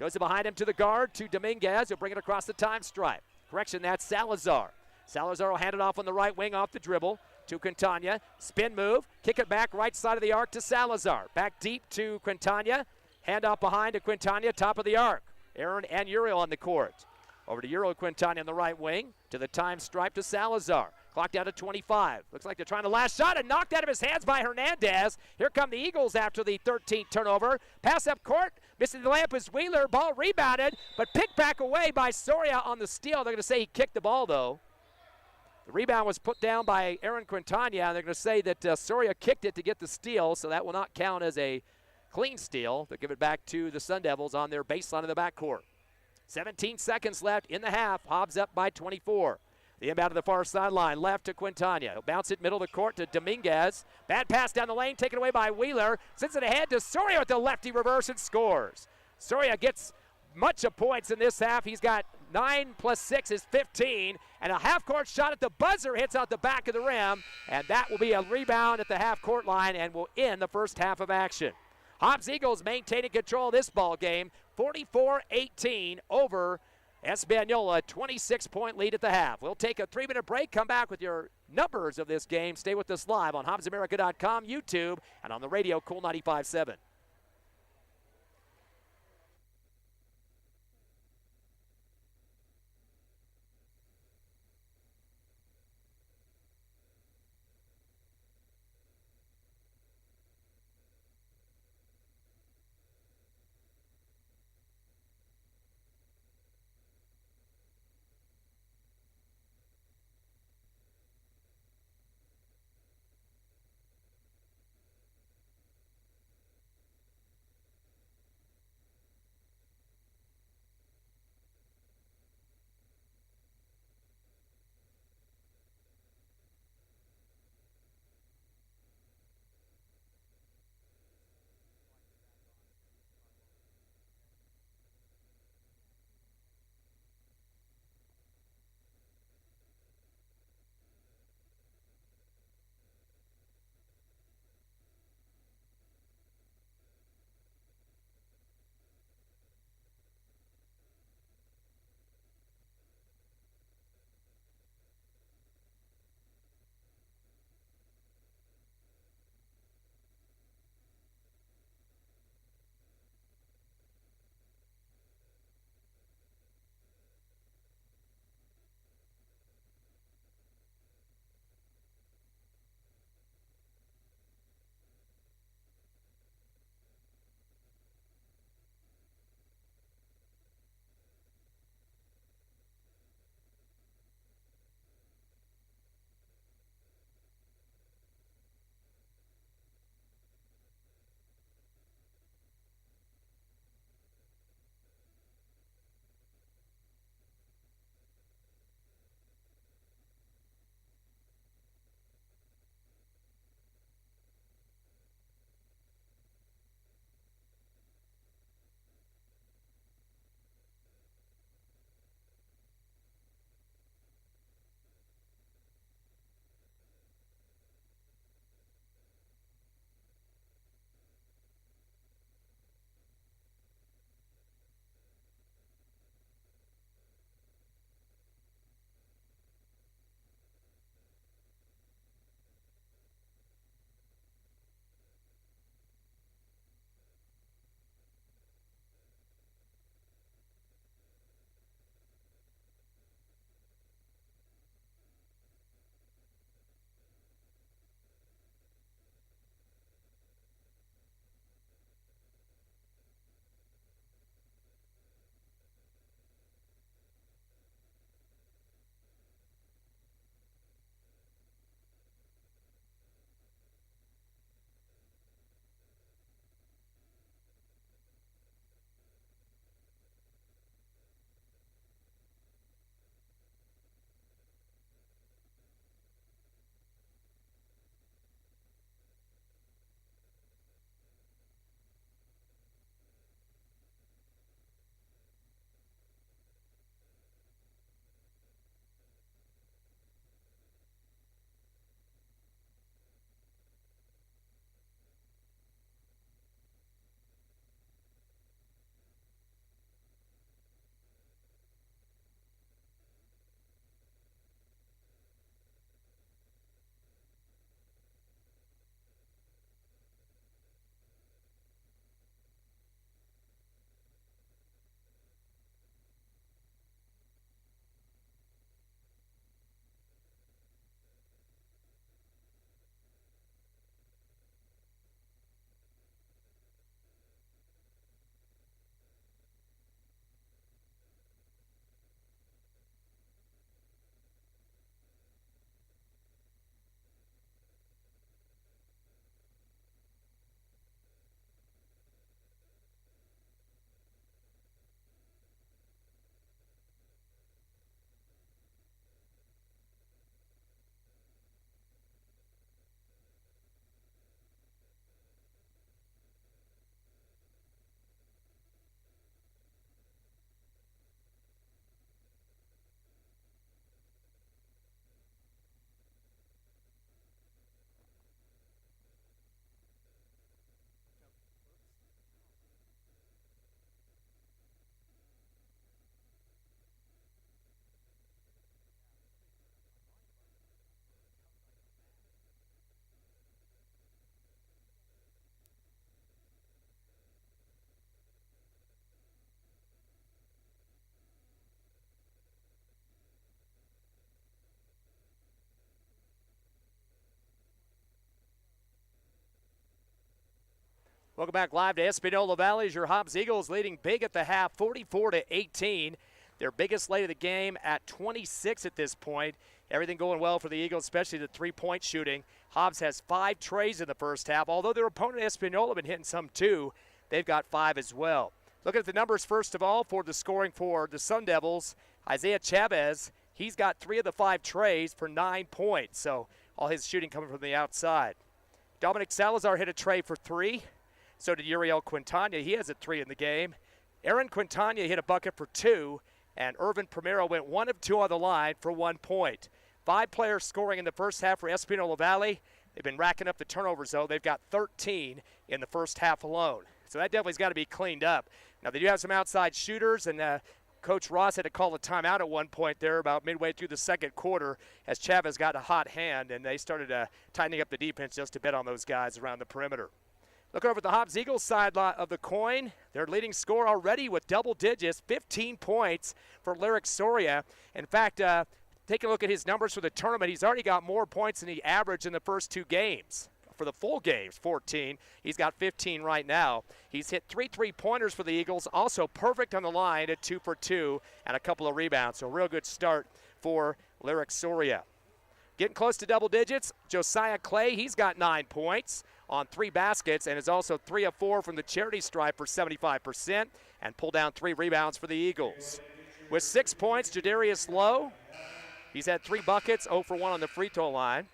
Goes it behind him to the guard to Dominguez. He'll bring it across the time stripe. Correction, that's Salazar. Salazar will hand it off on the right wing off the dribble to Quintana. Spin move. Kick it back right side of the arc to Salazar. Back deep to Quintana. Hand off behind to Quintana, top of the arc. Aaron and Uriel on the court. Over to Uriel Quintana on the right wing. To the time stripe to Salazar. Clock down to 25. Looks like they're trying to last shot and knocked out of his hands by Hernandez. Here come the Eagles after the 13th turnover. Pass up court. Missing the layup is Wheeler. Ball rebounded, but picked back away by Soria on the steal. They're going to say he kicked the ball, though. The rebound was put down by Aaron Quintana, and they're going to say that Soria kicked it to get the steal, so that will not count as a clean steal. They'll give it back to the Sun Devils on their baseline of the backcourt. 17 seconds left in the half. Hobbs up by 24. The inbound to the far sideline, left to Quintana. He'll bounce it middle of the court to Dominguez. Bad pass down the lane, taken away by Wheeler. Sends it ahead to Soria with the lefty reverse and scores. Soria gets much of points in this half. He's got 9 plus 6 is 15, and a half-court shot at the buzzer hits out the back of the rim, and that will be a rebound at the half-court line and will end the first half of action. Hobbs Eagles maintaining control of this ball game, 44-18 over Espanola, 26-point lead at the half. We'll take a 3-minute break, come back with your numbers of this game. Stay with us live on HobbsAmerica.com, YouTube, and on the radio, Cool 95.7. Welcome back live to Espanola Valley. Your Hobbs Eagles leading big at the half, 44-18. Their biggest lead of the game at 26 at this point. Everything going well for the Eagles, especially the three-point shooting. Hobbs has 5 trays in the first half. Although their opponent Espanola been hitting some too, they've got 5 as well. Looking at the numbers first of all for the scoring for the Sundevils, Isaiah Chavez, he's got 3 of the 5 trays for 9 points. So all his shooting coming from the outside. Dominic Salazar hit a tray for 3. So did Uriel Quintana. He has a 3 in the game. Aaron Quintana hit a bucket for 2. And Irvin Primero went 1 of 2 on the line for 1 point. 5 players scoring in the first half for Espanola Valley. They've been racking up the turnovers, though. They've got 13 in the first half alone. So that definitely's got to be cleaned up. Now, they do have some outside shooters, and Coach Ross had to call a timeout at one point there about midway through the second quarter as Chavez got a hot hand, and they started tightening up the defense just a bit on those guys around the perimeter. Looking over at the Hobbs Eagles side of the coin, their leading scorer already with double digits, 15 points for Lyric Soria. In fact, take a look at his numbers for the tournament. He's already got more points than he averaged in the first 2 games. For the full games, 14. He's got 15 right now. He's hit 3 3-pointers for the Eagles, also perfect on the line at 2 for 2 and a couple of rebounds. So a real good start for Lyric Soria. Getting close to double digits, Josiah Clay, he's got 9 points on 3 baskets and is also 3 of 4 from the charity stripe for 75% and pulled down 3 rebounds for the Eagles. With 6 points, Jadarius Lowe, he's had 3 buckets, 0 for 1 on the free throw line.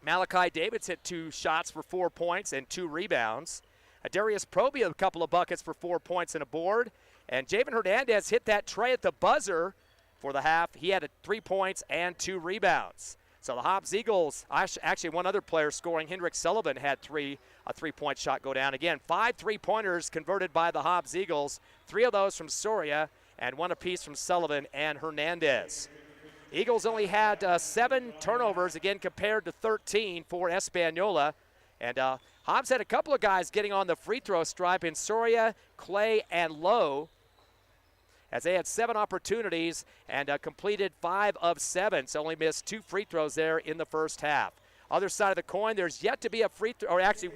Malachi Davids hit 2 shots for 4 points and 2 rebounds. Darius Proby a couple of buckets for 4 points and a board. And Javen Hernandez hit that tray at the buzzer for the half. He had 3 points and 2 rebounds. So the Hobbs Eagles, actually one other player scoring, Hendrick Sullivan, had a 3-point shot go down. Again, 5 3-pointers converted by the Hobbs Eagles, 3 of those from Soria and 1 apiece from Sullivan and Hernandez. Eagles only had 7 turnovers, again, compared to 13 for Espanola. And Hobbs had a couple of guys getting on the free throw stripe in Soria, Clay, and Lowe, as they had 7 opportunities and completed 5 of 7, so only missed 2 free throws there in the first half. Other side of the coin, there's yet to be a free throw, or actually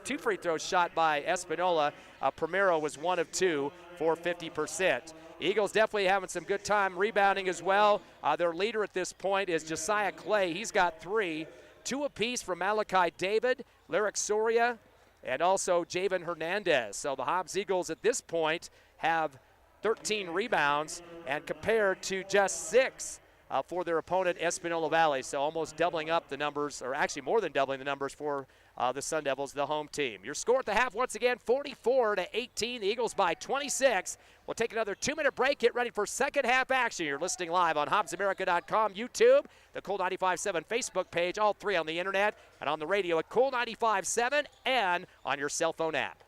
2 free throws shot by Espanola. Primero was 1 of 2 for 50%. Eagles definitely having some good time rebounding as well. Their leader at this point is Josiah Clay. He's got 3, 2 apiece from Malachi David, Lyric Soria, and also Javen Hernandez. So the Hobbs Eagles at this point have 13 rebounds and compared to just 6 for their opponent Espanola Valley. So almost doubling up the numbers, or actually more than doubling the numbers for the Sundevils, the home team. Your score at the half, once again, 44-18. The Eagles by 26. We'll take another 2-minute break. Get ready for second half action. You're listening live on HobbsAmerica.com, YouTube, the Cool 95.7 Facebook page, all 3 on the internet, and on the radio at Cool 95.7 and on your cell phone app.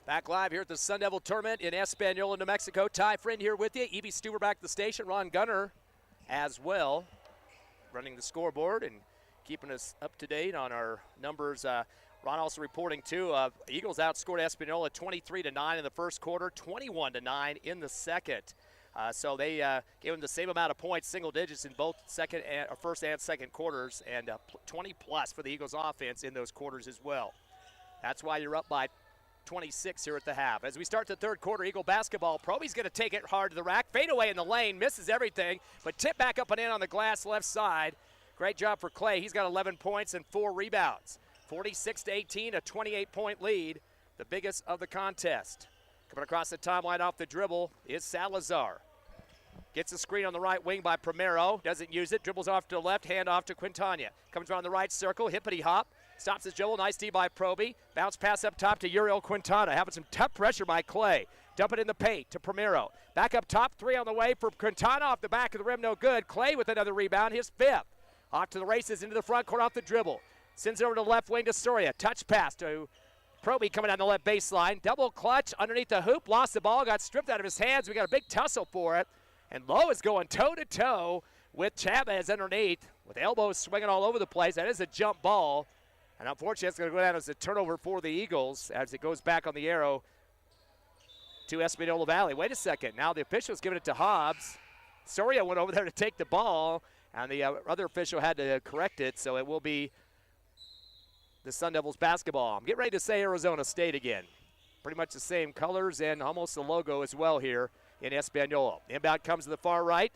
Back live here at the Sundevil Tournament in Espanola, New Mexico. Ty Friend here with you. Evie Stuber back at the station. Ron Gunner as well, running the scoreboard and keeping us up to date on our numbers. Ron also reporting, too, Eagles outscored Espanola 23-9 in the first quarter, 21-9 in the second. So they gave them the same amount of points, single digits in both first and second quarters, and 20-plus for the Eagles offense in those quarters as well. That's why you're up by 26 here at the half. As we start the third quarter, Eagle basketball, Proby's going to take it hard to the rack. Fade away in the lane, misses everything, but tip back up and in on the glass left side. Great job for Clay. He's got 11 points and 4 rebounds. 46-18, a 28-point lead, the biggest of the contest. Coming across the timeline off the dribble is Salazar. Gets a screen on the right wing by Primero. Doesn't use it. Dribbles off to the left. Hand off to Quintana. Comes around the right circle. Hippity hop. Stops his dribble. Nice D by Proby. Bounce pass up top to Uriel Quintana. Having some tough pressure by Clay. Dump it in the paint to Primero. Back up top. 3 on the way for Quintana. Off the back of the rim. No good. Clay with another rebound. His 5th. Off to the races into the front court off the dribble. Sends it over to the left wing to Soria. Touch pass to Proby coming down the left baseline. Double clutch underneath the hoop. Lost the ball. Got stripped out of his hands. We got a big tussle for it. And Lowe is going toe-to-toe with Chavez underneath with elbows swinging all over the place. That is a jump ball. And unfortunately, it's going to go down as a turnover for the Eagles as it goes back on the arrow to Espanola Valley. Wait a second. Now the official's giving it to Hobbs. Soria went over there to take the ball, and the other official had to correct it, so it will be the Sundevils basketball. I'm getting ready to say Arizona State again. Pretty much the same colors and almost the logo as well here in Espanola. Inbound comes to the far right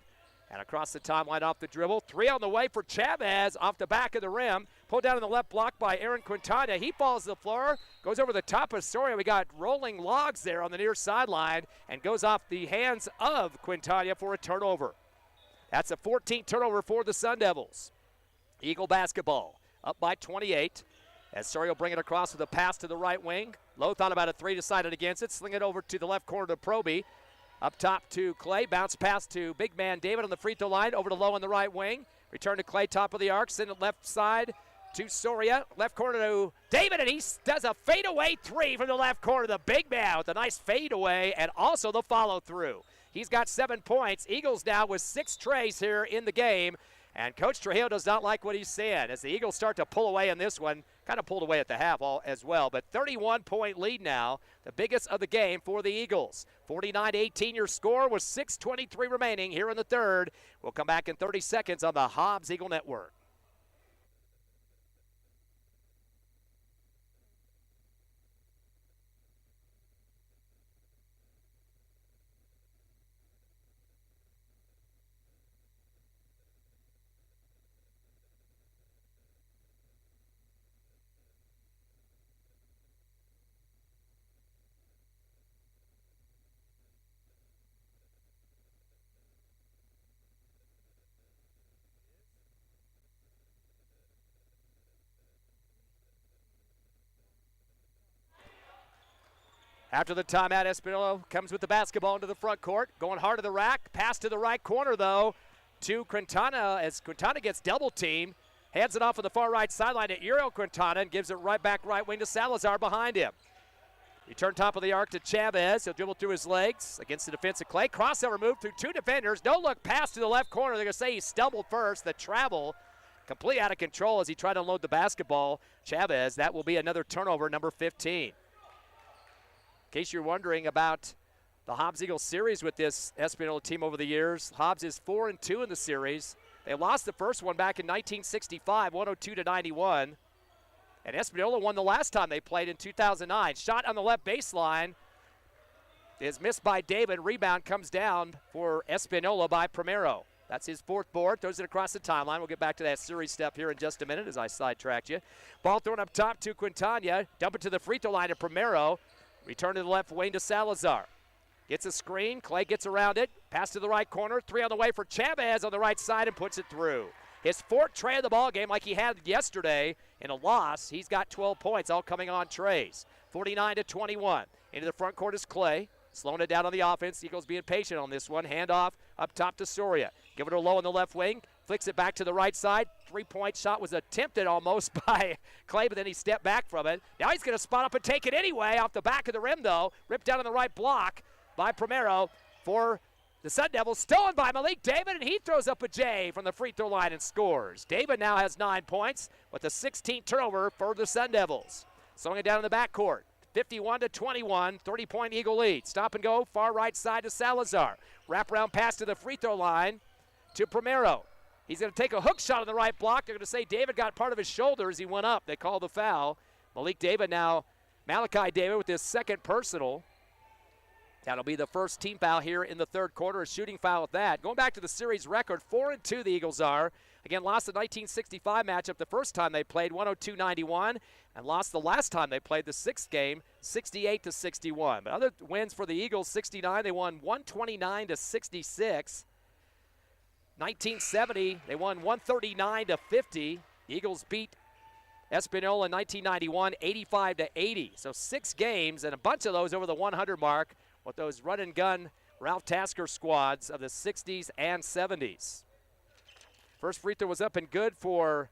and across the timeline off the dribble. 3 on the way for Chavez off the back of the rim. Pulled down in the left block by Aaron Quintana. He falls to the floor, goes over the top of Soria. We got rolling logs there on the near sideline and goes off the hands of Quintana for a turnover. That's a 14th turnover for the Sundevils. Eagle basketball up by 28. As Soria will bring it across with a pass to the right wing. Lowe thought about a 3, decided against it. Sling it over to the left corner to Proby. Up top to Clay. Bounce pass to big man David on the free throw line. Over to Lowe on the right wing. Return to Clay, top of the arc. Send it left side to Soria. Left corner to David, and he does a fadeaway 3 from the left corner. The big man with a nice fadeaway and also the follow through. He's got 7 points. Eagles now with 6 trays here in the game. And Coach Trujillo does not like what he's seeing as the Eagles start to pull away in this one. Kind of pulled away at the half as well, but 31-point lead now, the biggest of the game for the Eagles. 49-18 your score with 6:23 remaining here in the third. We'll come back in 30 seconds on the Hobbs Eagle Network. After the timeout, Espanola comes with the basketball into the front court. Going hard to the rack. Pass to the right corner, though, to Quintana as Quintana gets double-teamed. Hands it off on the far right sideline to Uriel Quintana and gives it right back right wing to Salazar behind him. Return top of the arc to Chavez. He'll dribble through his legs against the defensive Clay. Crossover move through 2 defenders. No look pass to the left corner. They're going to say he stumbled first. The travel completely out of control as he tried to unload the basketball. Chavez, that will be another turnover, number 15. In case you're wondering about the Hobbs Eagles series with this Espanola team over the years, Hobbs is 4-2 in the series. They lost the first one back in 1965, 102-91. And Espanola won the last time they played in 2009. Shot on the left baseline is missed by David. Rebound comes down for Espanola by Primero. That's his 4th board. Throws it across the timeline. We'll get back to that series step here in just a minute as I sidetracked you. Ball thrown up top to Quintana. Dump it to the free throw line to Primero. Return to the left wing to Salazar. Gets a screen. Clay gets around it. Pass to the right corner. 3 on the way for Chavez on the right side and puts it through. His 4th tray of the ball game like he had yesterday in a loss. He's got 12 points all coming on trays. 49-21. Into the front court is Clay. Slowing it down on the offense. Eagles being patient on this one. Handoff up top to Soria. Give it to Lowe on the left wing. Flicks it back to the right side. 3-point shot was attempted almost by Clay, but then he stepped back from it. Now he's going to spot up and take it anyway off the back of the rim, though. Ripped down on the right block by Primero for The Sun Devils stolen by Malik David, and he throws up a J from the free throw line and scores. David now has 9 points with the 16th turnover for the Sun Devils. Slowing it down in the backcourt. 51-21, 30-point Eagle lead. Stop and go, far right side to Salazar. Wraparound pass to the free throw line to Primero. He's going to take a hook shot on the right block. They're going to say David got part of his shoulder as he went up. They call the foul. Malachi David with his second personal. That'll be the first team foul here in the third quarter, a shooting foul at that. Going back to the series record, 4-2 the Eagles are. Again, lost the 1965 matchup the first time they played, 102-91, and lost the last time they played the sixth game, 68-61. But other wins for the Eagles, 69, they won 129-66. 1970, they won 139-50. The Eagles beat Espanola in 1991, 85-80. So 6 games, and a bunch of those over the 100 mark with those run-and-gun Ralph Tasker squads of the 60s and 70s. First free throw was up and good for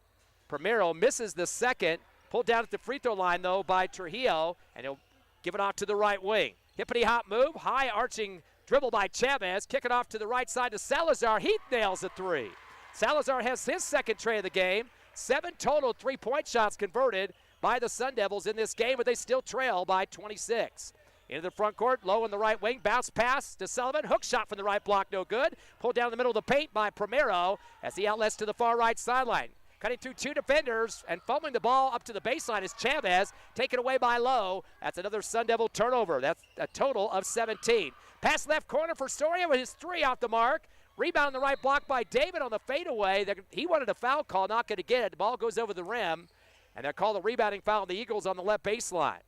Primero. Misses the second. Pulled down at the free throw line, though, by Trujillo, and he'll give it off to the right wing. Hippity-hop move, high arching dribble by Chavez. Kick it off to the right side to Salazar. He nails a three. Salazar has his second tray of the game. 7 total three-point shots converted by the Sun Devils in this game, but they still trail by 26. Into the front court, low in the right wing, bounce pass to Sullivan, hook shot from the right block, no good. Pulled down the middle of the paint by Primero as he outlets to the far right sideline. Cutting through 2 defenders and fumbling the ball up to the baseline is Chavez, taken away by Lowe. That's another Sun Devil turnover. That's a total of 17. Pass left corner for Soria with his 3 off the mark. Rebound on the right block by David on the fadeaway. He wanted a foul call, not going to get it. The ball goes over the rim, and they'll call the rebounding foul on the Eagles on the left baseline.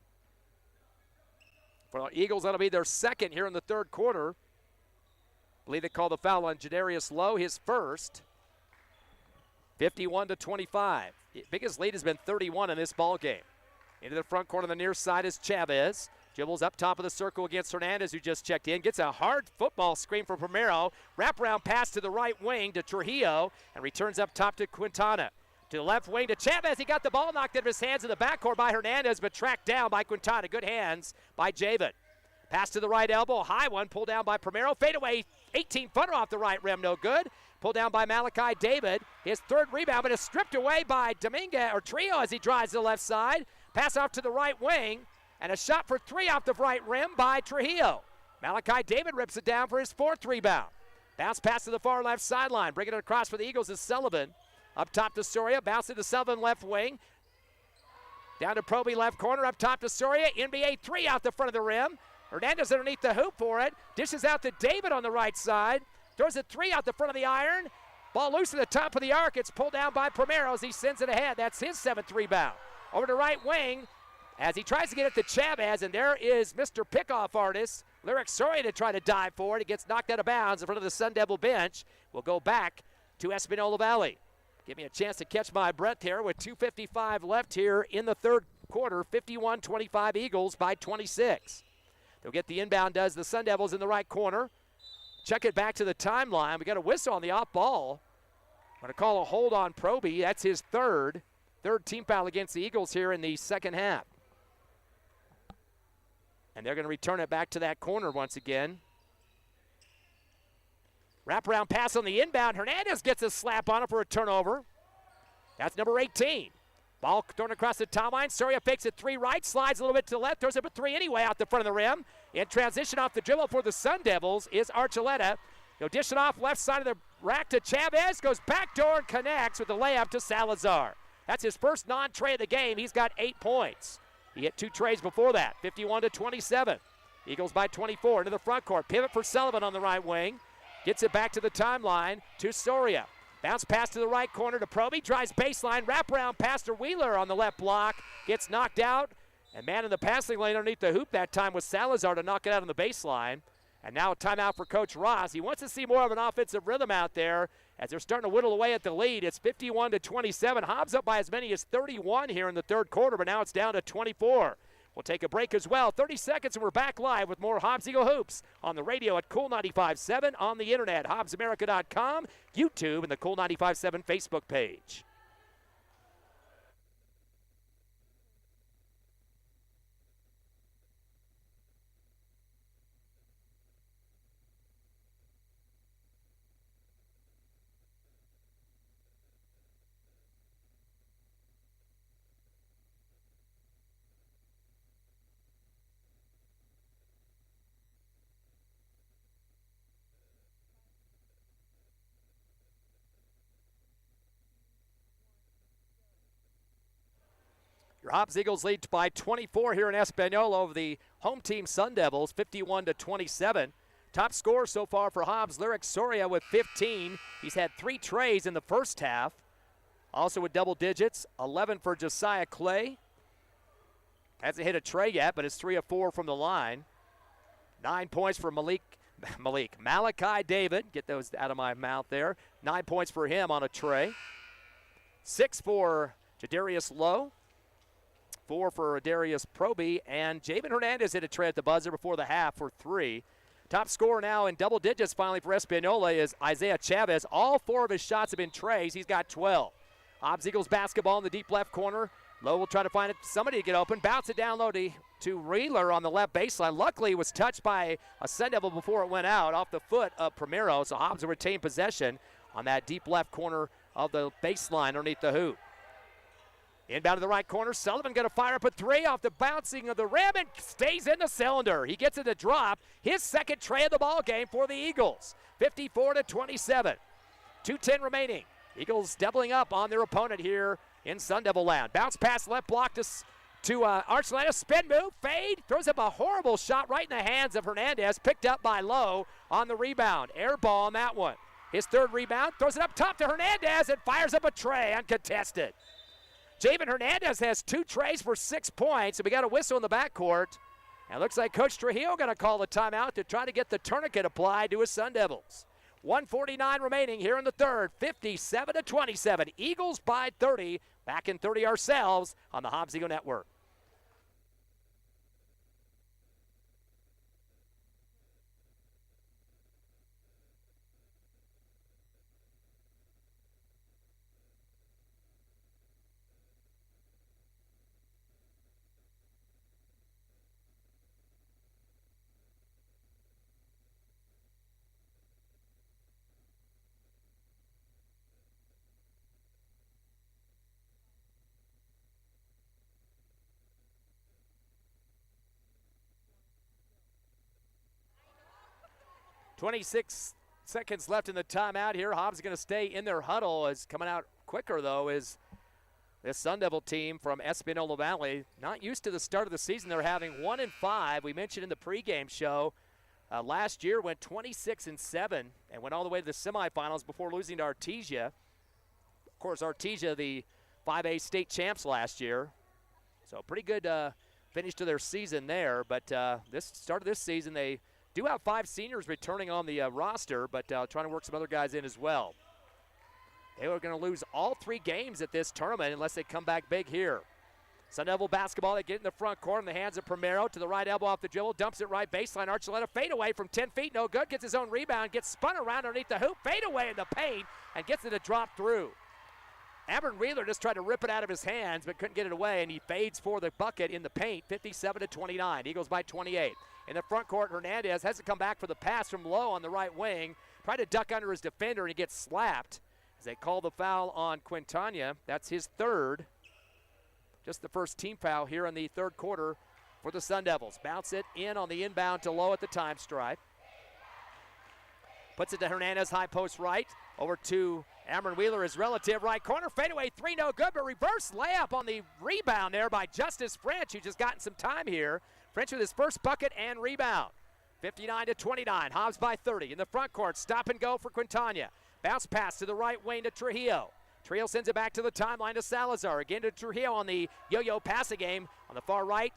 For the Eagles, that'll be their second here in the third quarter. I believe they call the foul on Jadarius Lowe, his first. 51-25. The biggest lead has been 31 in this ball game. Into the front corner on the near side is Chavez. Dribbles up top of the circle against Hernandez, who just checked in. Gets a hard football screen for Primero. Wraparound pass to the right wing to Trujillo, and returns up top to Quintana. To the left wing to Chavez. He got the ball knocked out of his hands in the backcourt by Hernandez, but tracked down by Quintana. Good hands by Javid. Pass to the right elbow. High one. Pulled down by Primero. Fadeaway 18-footer off the right rim. No good. Pulled down by Malachi David. His third rebound, but is stripped away by Trio as he drives to the left side. Pass off to the right wing. And a shot for 3 off the right rim by Trujillo. Malachi David rips it down for his 4th rebound. Bounce pass to the far left sideline. Bringing it across for the Eagles is Sullivan. Up top to Soria. Bounce to Sullivan left wing. Down to Proby left corner. Up top to Soria. NBA 3 out the front of the rim. Hernandez underneath the hoop for it. Dishes out to David on the right side. Throws a 3 out the front of the iron. Ball loose at the top of the arc. It's pulled down by Primero as he sends it ahead. That's his 7th rebound. Over to right wing as he tries to get it to Chavez, and there is Mr. Pickoff artist, Lyric Soria, to try to dive for it. It gets knocked out of bounds in front of the Sun Devil bench. We'll go back to Espanola Valley. Give me a chance to catch my breath here with 2:55 left here in the third quarter. 51-25 Eagles by 26. They'll get the inbound, does the Sun Devils in the right corner. Check it back to the timeline. We got a whistle on the off ball. I'm going to call a hold on Proby. That's his third team foul against the Eagles here in the second half. And they're going to return it back to that corner once again. Wraparound pass on the inbound. Hernandez gets a slap on it for a turnover. That's number 18. Ball thrown across the timeline. Soria fakes it 3 right, slides a little bit to the left, throws it a 3 anyway out the front of the rim. In transition off the dribble for the Sun Devils is Archuleta. He'll dish it off left side of the rack to Chavez. Goes backdoor and connects with the layup to Salazar. That's his first non-tray of the game. He's got 8 points. He hit 2 trays before that. 51-27. Eagles by 24 into the front court. Pivot for Sullivan on the right wing. Gets it back to the timeline to Soria. Bounce pass to the right corner to Proby. Drives baseline. Wraparound pass to Wheeler on the left block. Gets knocked out. And man in the passing lane underneath the hoop that time was Salazar to knock it out on the baseline. And now a timeout for Coach Ross. He wants to see more of an offensive rhythm out there as they're starting to whittle away at the lead. It's 51-27. Hobbs up by as many as 31 here in the third quarter, but now it's down to 24. We'll take a break as well. 30 seconds and we're back live with more Hobbs Eagle Hoops on the radio at Cool 95.7, on the internet, HobbsAmerica.com, YouTube, and the Cool 95.7 Facebook page. Your Hobbs Eagles lead by 24 here in Espanola over the home team Sundevils, 51-27. Top scorer so far for Hobbs, Lyric Soria with 15. He's had 3 trays in the first half. Also with double digits, 11 for Josiah Clay. Hasn't hit a tray yet, but is 3 of 4 from the line. 9 points for Malachi David. Get those out of my mouth there. 9 points for him on a tray. 6 for Jadarius Lowe. 4 for Darius Proby. And Javen Hernandez hit a tray at the buzzer before the half for 3. Top scorer now in double digits finally for Espanola is Isaiah Chavez. All 4 of his shots have been trays. He's got 12. Hobbs Eagles basketball in the deep left corner. Lowe will try to find somebody to get open. Bounce it down low to Reeler on the left baseline. Luckily, it was touched by a Sun Devil before it went out off the foot of Primero. So Hobbs will retain possession on that deep left corner of the baseline underneath the hoop. Inbound to the right corner. Sullivan going to fire up a 3 off the bouncing of the rim and stays in the cylinder. He gets it to drop. His second tray of the ball game for the Eagles. 54-27. 2:10 remaining. Eagles doubling up on their opponent here in Sun Devil land. Bounce pass left block to Archuleta. Spin move, fade. Throws up a horrible shot right in the hands of Hernandez. Picked up by Lowe on the rebound. Air ball on that one. His third rebound. Throws it up top to Hernandez and fires up a tray uncontested. Javen Hernandez has 2 trays for 6 points, and we got a whistle in the backcourt. And it looks like Coach Trujillo going to call the timeout to try to get the tourniquet applied to his Sun Devils. 1:49 remaining here in the third, 57-27. Eagles by 30. Back in 30 ourselves on the Hobbs Eagle Network. .26 seconds left in the timeout here. Hobbs is going to stay in their huddle. Is coming out quicker, though, is this Sun Devil team from Espanola Valley. Not used to the start of the season. They're having 1-5. We mentioned in the pregame show last year went 26-7 and went all the way to the semifinals before losing to Artesia. Of course, Artesia, the 5A state champs last year. So pretty good finish to their season there. But this start of this season, they do have 5 seniors returning on the roster, but trying to work some other guys in as well. They are going to lose all 3 games at this tournament unless they come back big here. Sun Devil basketball, they get in the front court in the hands of Primero to the right elbow off the dribble, dumps it right baseline. Archuleta fade away from 10 feet, no good, gets his own rebound, gets spun around underneath the hoop, fade away in the paint, and gets it to drop through. Amber Wheeler just tried to rip it out of his hands, but couldn't get it away, and he fades for the bucket in the paint, 57-29. Eagles by 28. In the front court, Hernandez has to come back for the pass from Lowe on the right wing. Tried to duck under his defender, and he gets slapped as they call the foul on Quintana. That's his third. Just the first team foul here in the third quarter for the Sun Devils. Bounce it in on the inbound to Lowe at the time stripe. Puts it to Hernandez, high post right. Over to Amron Wheeler, his relative, right corner. Fadeaway 3, no good, but reverse layup on the rebound there by Justice French, who just gotten some time here. French with his first bucket and rebound. 59-29, Hobbs by 30. In the front court, stop and go for Quintana. Bounce pass to the right wing to Trujillo. Trujillo sends it back to the timeline to Salazar. Again to Trujillo on the yo-yo passing game on the far right.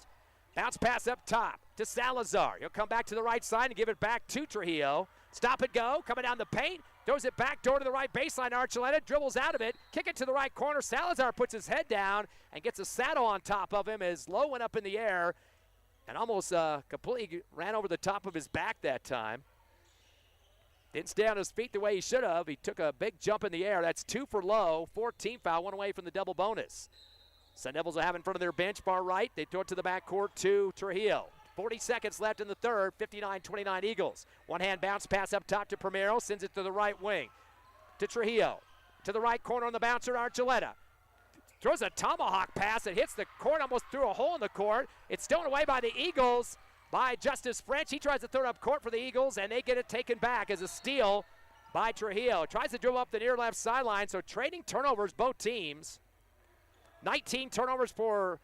Bounce pass up top to Salazar. He'll come back to the right side and give it back to Trujillo. Stop and go, coming down the paint. Throws it back door to the right baseline. Archuleta dribbles out of it. Kick it to the right corner. Salazar puts his head down and gets a saddle on top of him as Lowe went up in the air and almost completely ran over the top of his back that time. Didn't stay on his feet the way he should have. He took a big jump in the air. That's 2 for Lowe. 14 foul, 1 away from the double bonus. Sun Devils will have in front of their bench, far right. They throw it to the backcourt to Trujillo. 40 seconds left in the third, 59-29 Eagles. One-hand bounce pass up top to Primero, sends it to the right wing. To Trujillo. To the right corner on the bouncer, Archuleta. Throws a tomahawk pass. It hits the court, almost through a hole in the court. It's stolen away by the Eagles by Justice French. He tries to throw it up court for the Eagles, and they get it taken back as a steal by Trujillo. Tries to dribble up the near left sideline, so trading turnovers, both teams. 19 turnovers for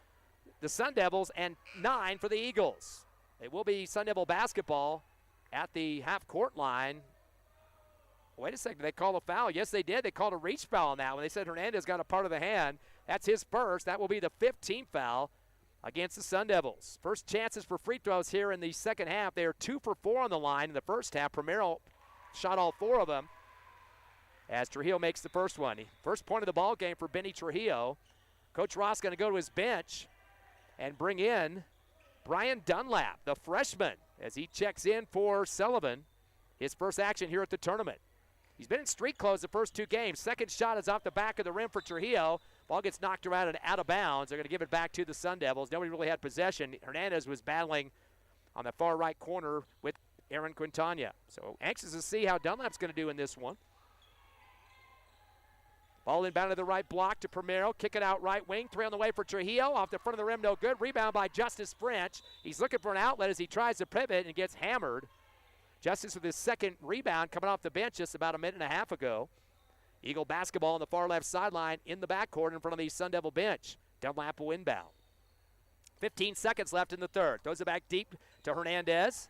the Sundevils and 9 for the Eagles. It will be Sun Devil basketball at the half-court line. Wait a second, did they call a foul? Yes, they did. They called a reach foul on that one. They said Hernandez got a part of the hand. That's his first. That will be the 15th foul against the Sun Devils. First chances for free throws here in the second half. They are 2 for 4 on the line in the first half. Primero shot all 4 of them as Trujillo makes the first one. First point of the ball game for Benny Trujillo. Coach Ross going to go to his bench and bring in Brian Dunlap, the freshman, as he checks in for Sullivan. His first action here at the tournament. He's been in street clothes the first 2 games. Second shot is off the back of the rim for Trujillo. Ball gets knocked around and out of bounds. They're going to give it back to the Sun Devils. Nobody really had possession. Hernandez was battling on the far right corner with Aaron Quintana. So anxious to see how Dunlap's going to do in this one. Ball inbound to the right block to Primero. Kick it out right wing. 3 on the way for Trujillo. Off the front of the rim, no good. Rebound by Justice French. He's looking for an outlet as he tries to pivot and gets hammered. Justice with his second rebound coming off the bench just about a minute and a half ago. Eagle basketball on the far left sideline in the backcourt in front of the Sun Devil bench. Dunlap will inbound. 15 seconds left in the third. Throws it back deep to Hernandez.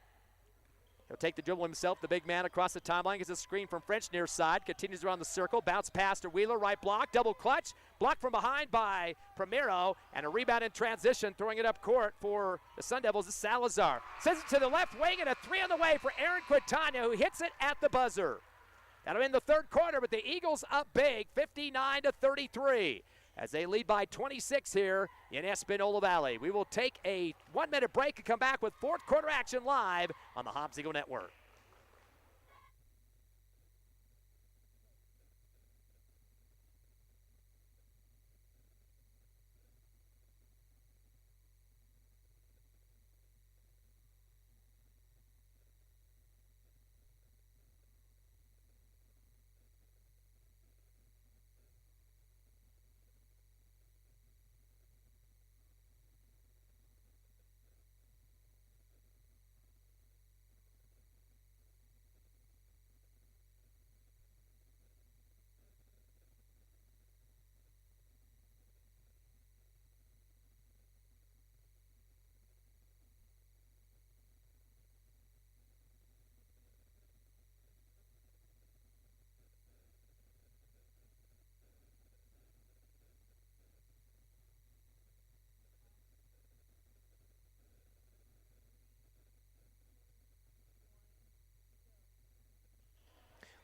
He'll take the dribble himself, the big man across the timeline. Gets a screen from French near side. Continues around the circle. Bounce pass to Wheeler. Right block. Double clutch. Blocked from behind by Primero. And a rebound in transition. Throwing it up court for the Sun Devils is Salazar. Sends it to the left wing and a 3 on the way for Aaron Quintana, who hits it at the buzzer. That'll end the third quarter, but the Eagles up big, 59-33. As they lead by 26 here in Espanola Valley. We will take a 1-minute break and come back with fourth quarter action live on the Hobbs Eagle Network.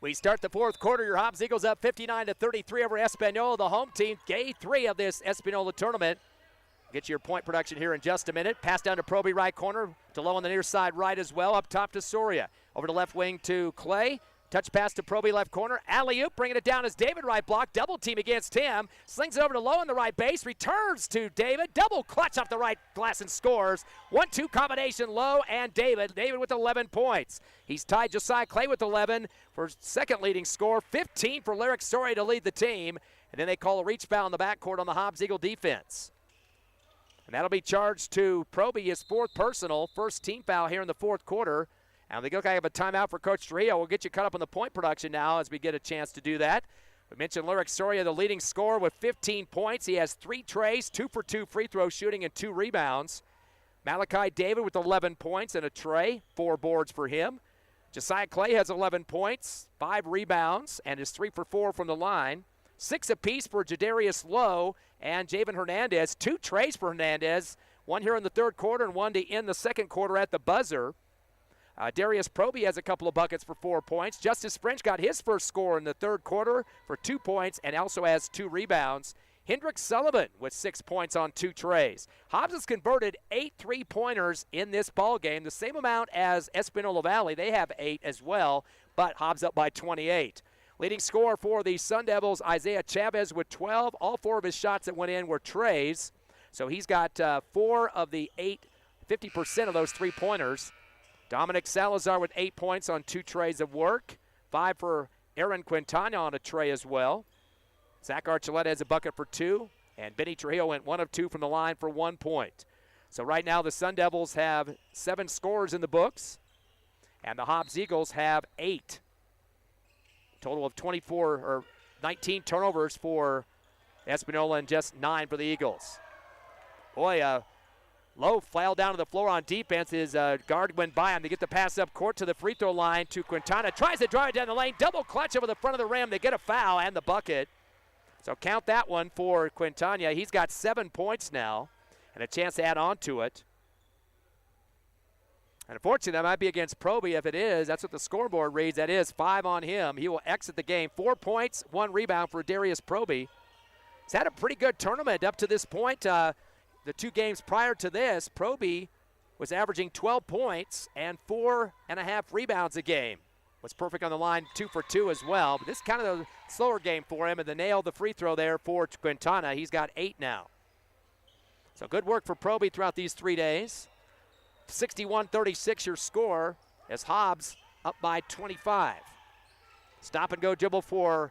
We start the fourth quarter. Your Hobbs Eagles up 59-33 over Espanola, the home team. Day 3 of this Espanola tournament. Get your point production here in just a minute. Pass down to Proby, right corner. To Low on the near side right as well. Up top to Soria. Over to left wing to Clay. Touch pass to Proby, left corner. Alley-oop, bringing it down as David, right block. Double team against him. Slings it over to Low on the right base. Returns to David. Double clutch off the right glass and scores. 1-2 combination, Low and David. David with 11 points. He's tied Josiah Clay with 11 for second leading score. 15 for Lyric Soria to lead the team. And then they call a reach foul in the backcourt on the Hobbs Eagle defense. And that'll be charged to Proby, his 4th personal. First team foul here in the fourth quarter. And they look like I have a timeout for Coach Trujillo. We'll get you caught up on the point production now as we get a chance to do that. We mentioned Lyric Soria, the leading scorer with 15 points. He has 3 trays, 2 for 2 free throw shooting, and 2 rebounds. Malachi David with 11 points and a tray, 4 boards for him. Josiah Clay has 11 points, 5 rebounds, and is 3 for 4 from the line. 6 apiece for Jadarius Lowe and Javen Hernandez. 2 trays for Hernandez, 1 here in the third quarter and 1 to end the second quarter at the buzzer. Darius Proby has a couple of buckets for 4 points. Justice French got his first score in the third quarter for 2 points and also has 2 rebounds. Hendrick Sullivan with 6 points on 2 trays. Hobbs has converted 8 3-pointers in this ball game, the same amount as Espanola Valley. They have 8 as well, but Hobbs up by 28. Leading scorer for the Sun Devils, Isaiah Chavez with 12. All 4 of his shots that went in were trays. So he's got 4 of the 8, 50% of those 3-pointers. Dominic Salazar with 8 points on 2 trays of work. 5 for Aaron Quintana on a tray as well. Zach Archuleta has a bucket for 2. And Benny Trujillo went 1 of 2 from the line for 1 point. So right now the Sun Devils have 7 scorers in the books. And the Hobbs Eagles have 8. Total of 19 turnovers for Espanola and just 9 for the Eagles. Boy, Lowe fell down to the floor on defense. His guard went by him. They get the pass up court to the free throw line to Quintana. Tries to drive it down the lane. Double clutch over the front of the rim. They get a foul and the bucket. So count that one for Quintana. He's got 7 points now and a chance to add on to it. And unfortunately, that might be against Proby. If it is, that's what the scoreboard reads. That is 5 on him. He will exit the game. 4 points, 1 rebound for Darius Proby. He's had a pretty good tournament up to this point. The 2 games prior to this, Proby was averaging 12 points and 4.5 rebounds a game. Was perfect on the line, 2 for 2 as well. But this is kind of a slower game for him, and the nail the free throw there for Quintana. He's got 8 now. So good work for Proby throughout these 3 days. 61-36 your score as Hobbs up by 25. Stop and go dribble for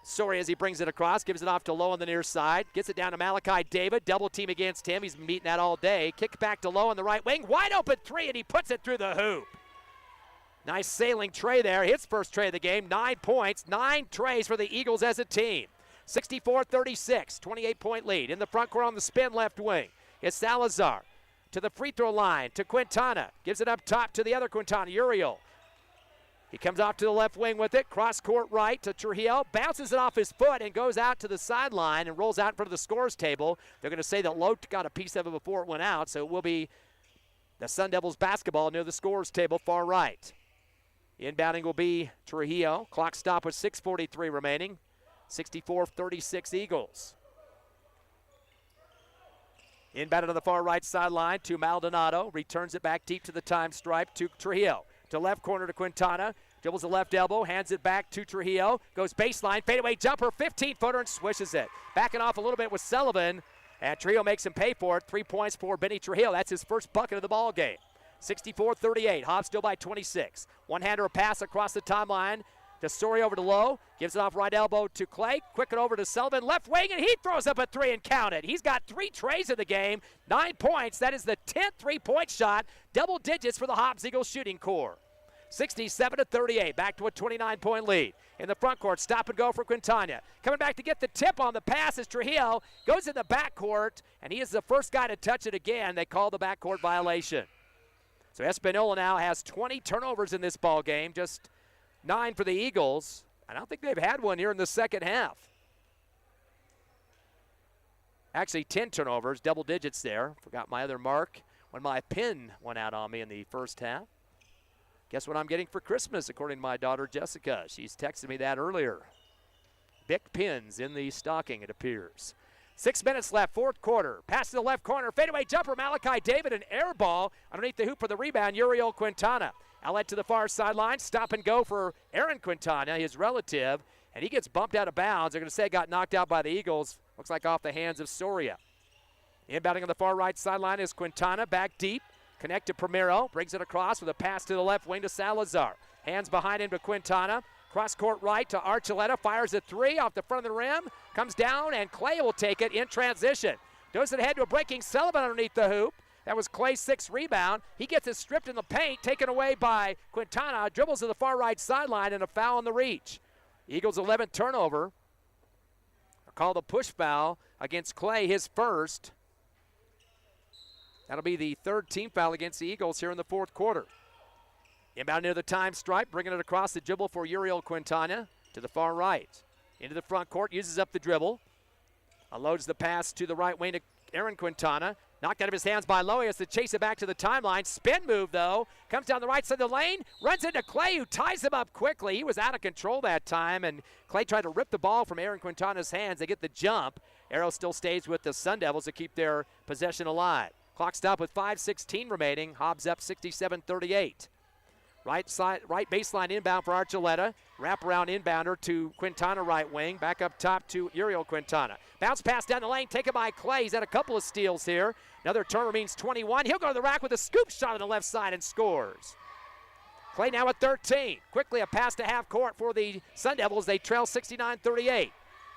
Soria as he brings it across, gives it off to Lowe on the near side, gets it down to Malachi David, double team against him. He's been meeting that all day. Kick back to Lowe on the right wing, wide open 3, and he puts it through the hoop. Nice sailing tray there, his first tray of the game, 9 points, 9 trays for the Eagles as a team. 64-36, 28-point lead. In the front court on the spin left wing, it's Salazar to the free throw line to Quintana, gives it up top to the other Quintana, Uriel. He comes off to the left wing with it, cross court right to Trujillo, bounces it off his foot and goes out to the sideline and rolls out in front of the scores table. They're going to say that Lowe got a piece of it before it went out, so it will be the Sundevils basketball near the scores table far right. Inbounding will be Trujillo. Clock stop with 6:43 remaining. 64-36 Eagles. Inbounded on the far right sideline to Maldonado. Returns it back deep to the time stripe to Trujillo. To left corner to Quintana. Dribbles the left elbow, hands it back to Trujillo. Goes baseline, fadeaway jumper, 15-footer, and swishes it. Backing off a little bit with Sullivan, and Trujillo makes him pay for it. 3 points for Benny Trujillo. That's his first bucket of the ball game. 64-38, Hobbs still by 26. One-hander pass across the timeline to Soria over to Lowe. Gives it off right elbow to Clay. Quick it over to Sullivan, left wing, and he throws up a 3 and count it. He's got 3 trays in the game, 9 points. That is the 10th 3-point shot. Double digits for the Hobbs Eagles shooting core. 67-38, back to a 29-point lead. In the front court, stop and go for Quintana. Coming back to get the tip on the pass is Trujillo. Goes in the backcourt, and he is the first guy to touch it again. They call the backcourt violation. So Espanola now has 20 turnovers in this ball game, just 9 for the Eagles. I don't think they've had one here in the second half. Actually, 10 turnovers, double digits there. Forgot my other mark when my pin went out on me in the first half. Guess what I'm getting for Christmas, according to my daughter Jessica. She's texted me that earlier. Bic pins in the stocking, it appears. 6 minutes left, fourth quarter. Pass to the left corner, fadeaway jumper, Malachi David, an air ball underneath the hoop for the rebound, Uriel Quintana. Outlet to the far sideline, stop and go for Aaron Quintana, his relative, and he gets bumped out of bounds. They're going to say it got knocked out by the Eagles. Looks like off the hands of Soria. Inbounding on the far right sideline is Quintana, back deep. Connect to Primero, brings it across with a pass to the left wing to Salazar. Hands behind him to Quintana. Cross court right to Archuleta, fires a 3 off the front of the rim. Comes down, and Clay will take it in transition. Goes ahead to a breaking Sullivan underneath the hoop. That was Clay's 6th rebound. He gets it stripped in the paint, taken away by Quintana. Dribbles to the far right sideline, and a foul on the reach. Eagles' 11th turnover. Called a push foul against Clay, his first. That'll be the 3rd team foul against the Eagles here in the fourth quarter. Inbound near the time stripe, bringing it across the dribble for Uriel Quintana to the far right. Into the front court, uses up the dribble. Unloads the pass to the right wing to Aaron Quintana. Knocked out of his hands by Lowe. He has to chase it back to the timeline. Spin move, though. Comes down the right side of the lane. Runs into Clay, who ties him up quickly. He was out of control that time, and Clay tried to rip the ball from Aaron Quintana's hands. They get the jump. Arrow still stays with the Sundevils to keep their possession alive. Clock stop with 5:16 remaining. Hobbs up 67-38. Right baseline inbound for Archuleta. Wraparound inbounder to Quintana right wing. Back up top to Uriel Quintana. Bounce pass down the lane, taken by Clay. He's had a couple of steals here. Another turnover means 21. He'll go to the rack with a scoop shot on the left side and scores. Clay now at 13. Quickly a pass to half court for the Sundevils. They trail 69-38.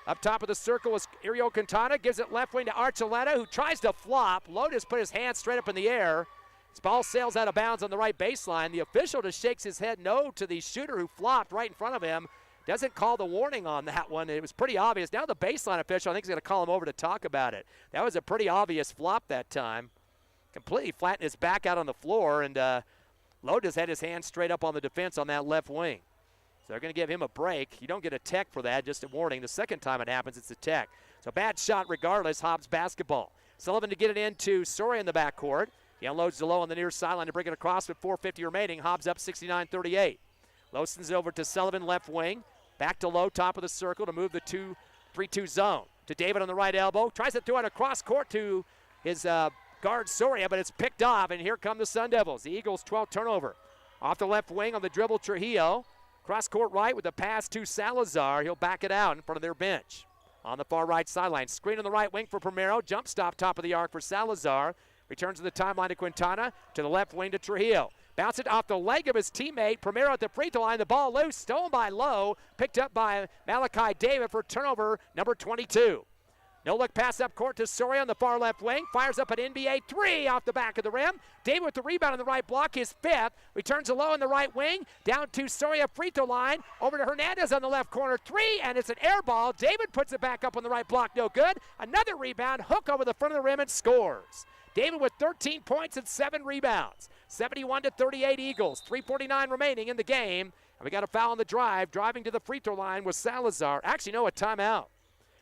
Up top of the circle is Uriel Quintana. Gives it left wing to Archuleta, who tries to flop. Lotus put his hand straight up in the air. His ball sails out of bounds on the right baseline. The official just shakes his head no to the shooter who flopped right in front of him. Doesn't call the warning on that one. It was pretty obvious. Now the baseline official, I think, is going to call him over to talk about it. That was a pretty obvious flop that time. completely flattened his back out on the floor, and Lowe just had his hand straight up on the defense on that left wing. So they're going to give him a break. You don't get a tech for that, just a warning. The second time it happens, it's a tech. So bad shot regardless, Hobbs basketball. Sullivan to get it into Soria in the backcourt. He unloads to Lowe on the near sideline to bring it across with 4:50 remaining. Hobbs up 69-38. Lowe sends it over to Sullivan, left wing. Back to Lowe, top of the circle to move the 3-2 zone. To David on the right elbow. Tries to throw it across court to his guard Soria, but it's picked off, and here come the Sundevils. The Eagles' 12th turnover. Off the left wing on the dribble, Trujillo. Cross court right with a pass to Salazar. He'll back it out in front of their bench. On the far right sideline. Screen on the right wing for Primero. Jump stop top of the arc for Salazar. Returns to the timeline to Quintana. To the left wing to Trujillo. Bounce it off the leg of his teammate. Primero at the free throw line. The ball loose. Stolen by Lowe. Picked up by Malachi David for turnover number 22. No look pass up court to Soria on the far left wing. Fires up an NBA three off the back of the rim. David with the rebound on the right block, his fifth. Returns to Lowe on the right wing. Down to Soria free throw line. Over to Hernandez on the left corner. Three, and it's an air ball. David puts it back up on the right block. No good. Another rebound. Hook over the front of the rim and scores. David with 13 points and 7 rebounds. 71-38 Eagles. 3:49 remaining in the game. And we got a foul on the drive. Driving to the free throw line was Salazar. Actually, no, a timeout.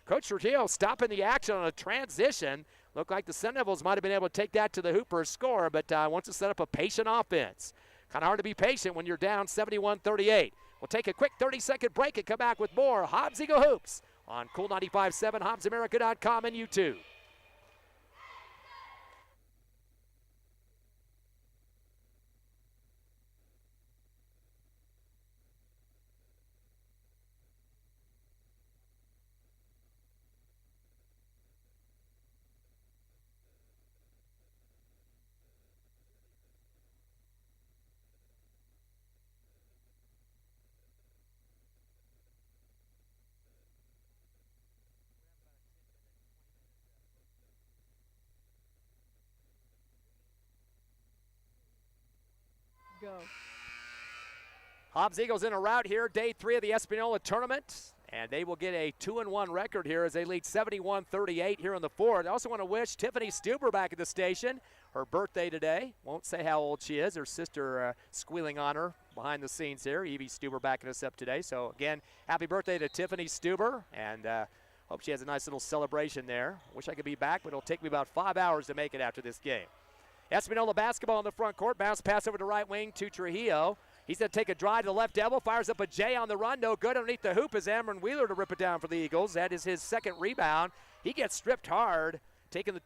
Coach Trujillo stopping the action on a transition. Looked like the Sundevils might have been able to take that to the Hooper score, but wants to set up a patient offense. Kind of hard to be patient when you're down 71-38. We'll take a quick 30-second break and come back with more Hobbs Eagle Hoops on Cool 95.7, HobbsAmerica.com, and YouTube. Go. Hobbs Eagles in a rout here, day 3 of the Espanola Tournament, and they will get a 2-1 record here as they lead 71-38 here in the fourth. I also want to wish Tiffany Stuber back at the station. Her birthday today. Won't say how old she is. Her sister squealing on her behind the scenes here. Evie Stuber backing us up today. So again, happy birthday to Tiffany Stuber, and hope she has a nice little celebration there. Wish I could be back, but it'll take me about 5 hours to make it after this game. Espanola basketball in the front court. Bounce pass over to right wing to Trujillo. He's going to take a drive to the left elbow. Fires up a J on the run. No good underneath the hoop is Amron Wheeler to rip it down for the Eagles. That is his second rebound. He gets stripped hard.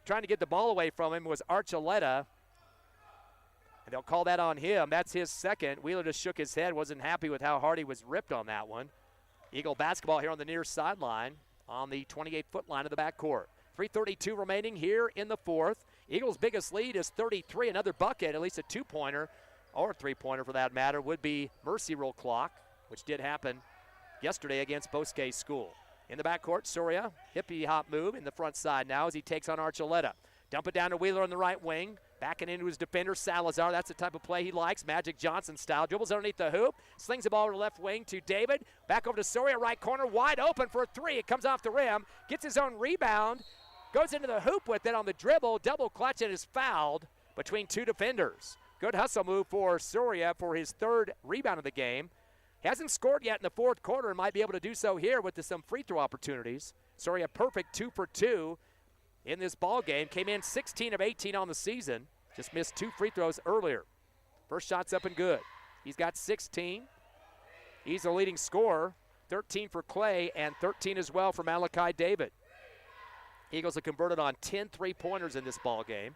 Trying to get the ball away from him was Archuleta. And they'll call that on him. That's his second. Wheeler just shook his head. Wasn't happy with how hard he was ripped on that one. Eagle basketball here on the near sideline on the 28-foot line of the backcourt. 3:32 remaining here in the fourth. Eagles' biggest lead is 33. Another bucket, at least a two-pointer, or a three-pointer for that matter, would be mercy rule clock, which did happen yesterday against Bosque School. In the backcourt, Soria, hippie hop move in the front side now as he takes on Archuleta. Dump it down to Wheeler on the right wing. Backing into his defender, Salazar. That's the type of play he likes, Magic Johnson style. Dribbles underneath the hoop, slings the ball to the left wing to David. Back over to Soria, right corner, wide open for a three. It comes off the rim, gets his own rebound. Goes into the hoop with it on the dribble, double clutch, and is fouled between two defenders. Good hustle move for Soria for his third rebound of the game. Hasn't scored yet in the fourth quarter and might be able to do so here with some free throw opportunities. Soria perfect 2 for 2 in this ball game. Came in 16 of 18 on the season. Just missed 2 free throws earlier. First shot's up and good. He's got 16. He's the leading scorer. 13 for Clay and 13 as well for Malachi David. Eagles have converted on 10 three-pointers in this ball game.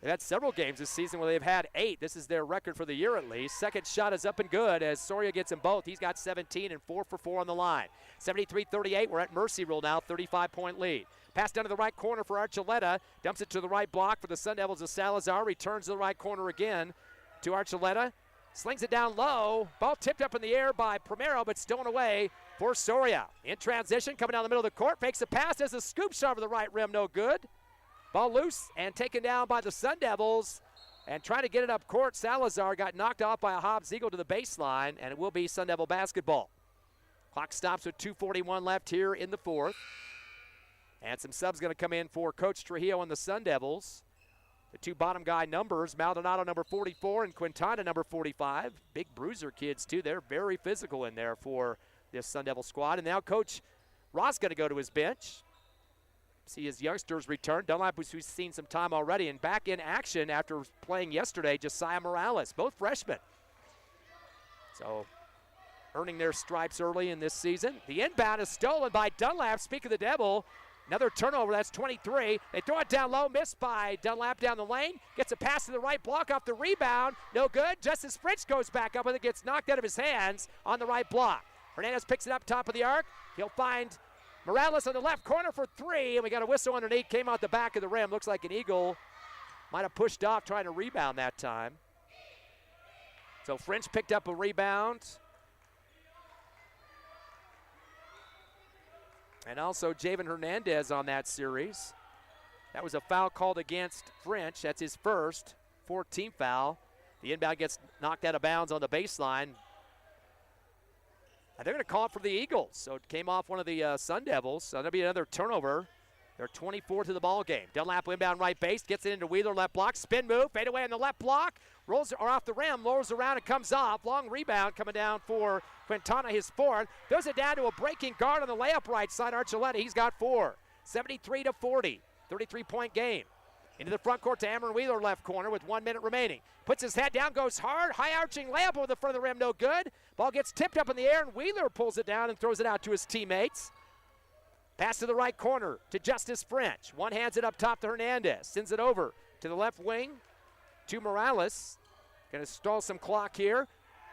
They've had several games this season where they've had 8. This is their record for the year at least. Second shot is up and good as Soria gets them both. He's got 17 and 4 for 4 on the line. 73-38, we're at mercy rule now, 35-point lead. Pass down to the right corner for Archuleta. Dumps it to the right block for the Sundevils of Salazar. Returns to the right corner again to Archuleta. Slings it down low. Ball tipped up in the air by Primero, but stolen away for Soria. In transition, coming down the middle of the court. Fakes a pass, has a scoop shot over the right rim, no good. Ball loose and taken down by the Sundevils. And trying to get it up court, Salazar got knocked off by a Hobbs Eagle to the baseline, and it will be Sundevil basketball. Clock stops with 2:41 left here in the fourth. And some subs going to come in for Coach Trujillo and the Sundevils. The two bottom guy numbers, Maldonado number 44 and Quintana number 45. Big bruiser kids, too. They're very physical in there for this Sun Devil squad. And now Coach Ross going to go to his bench. See his youngsters return. Dunlap, who's seen some time already, and back in action after playing yesterday, Josiah Morales, both freshmen. So earning their stripes early in this season. The inbound is stolen by Dunlap. Speak of the devil. Another turnover, that's 23. They throw it down low, missed by Dunlap down the lane. Gets a pass to the right block off the rebound. No good. Justice Fritz goes back up with it, gets knocked out of his hands on the right block. Hernandez picks it up top of the arc. He'll find Morales on the left corner for three, and we got a whistle underneath. Came out the back of the rim. Looks like an Eagle might have pushed off trying to rebound that time. So French picked up a rebound. And also Javen Hernandez on that series. That was a foul called against French. That's his first, 14th foul. The inbound gets knocked out of bounds on the baseline. And they're going to call it for the Eagles. So it came off one of the Sun Devils. So that'll be another turnover. They're 24 to the ball game. Dunlap inbound right base, gets it into Wheeler left block, spin move, fade away on the left block, rolls or off the rim, rolls around and comes off. Long rebound coming down for Quintana, his fourth. Throws it down to a breaking guard on the layup right side, Archuleta. He's got four. 73-40, 33-point game. Into the front court to Cameron Wheeler, left corner with 1 minute remaining. Puts his head down, goes hard, high arching layup over the front of the rim, no good. Ball gets tipped up in the air, and Wheeler pulls it down and throws it out to his teammates. Pass to the right corner to Justice French. One hands it up top to Hernandez. Sends it over to the left wing to Morales. Going to stall some clock here.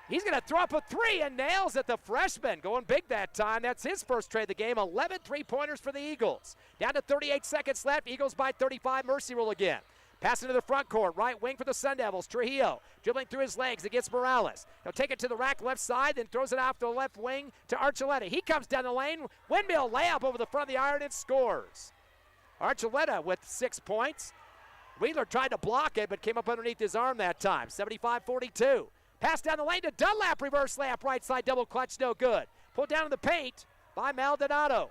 He's going to throw up a three and nails it, the freshman. Going big that time. That's his first trade of the game. 11 three-pointers for the Eagles. Down to 38 seconds left. Eagles by 35. Mercy rule again. Pass into the front court. Right wing for the Sun Devils. Trujillo dribbling through his legs against Morales. He'll take it to the rack left side, then throws it off to the left wing to Archuleta. He comes down the lane. Windmill layup over the front of the iron and scores. Archuleta with 6 points. Wheeler tried to block it, but came up underneath his arm that time. 75-42. Pass down the lane to Dunlap. Reverse layup right side. Double clutch. No good. Pulled down in the paint by Maldonado.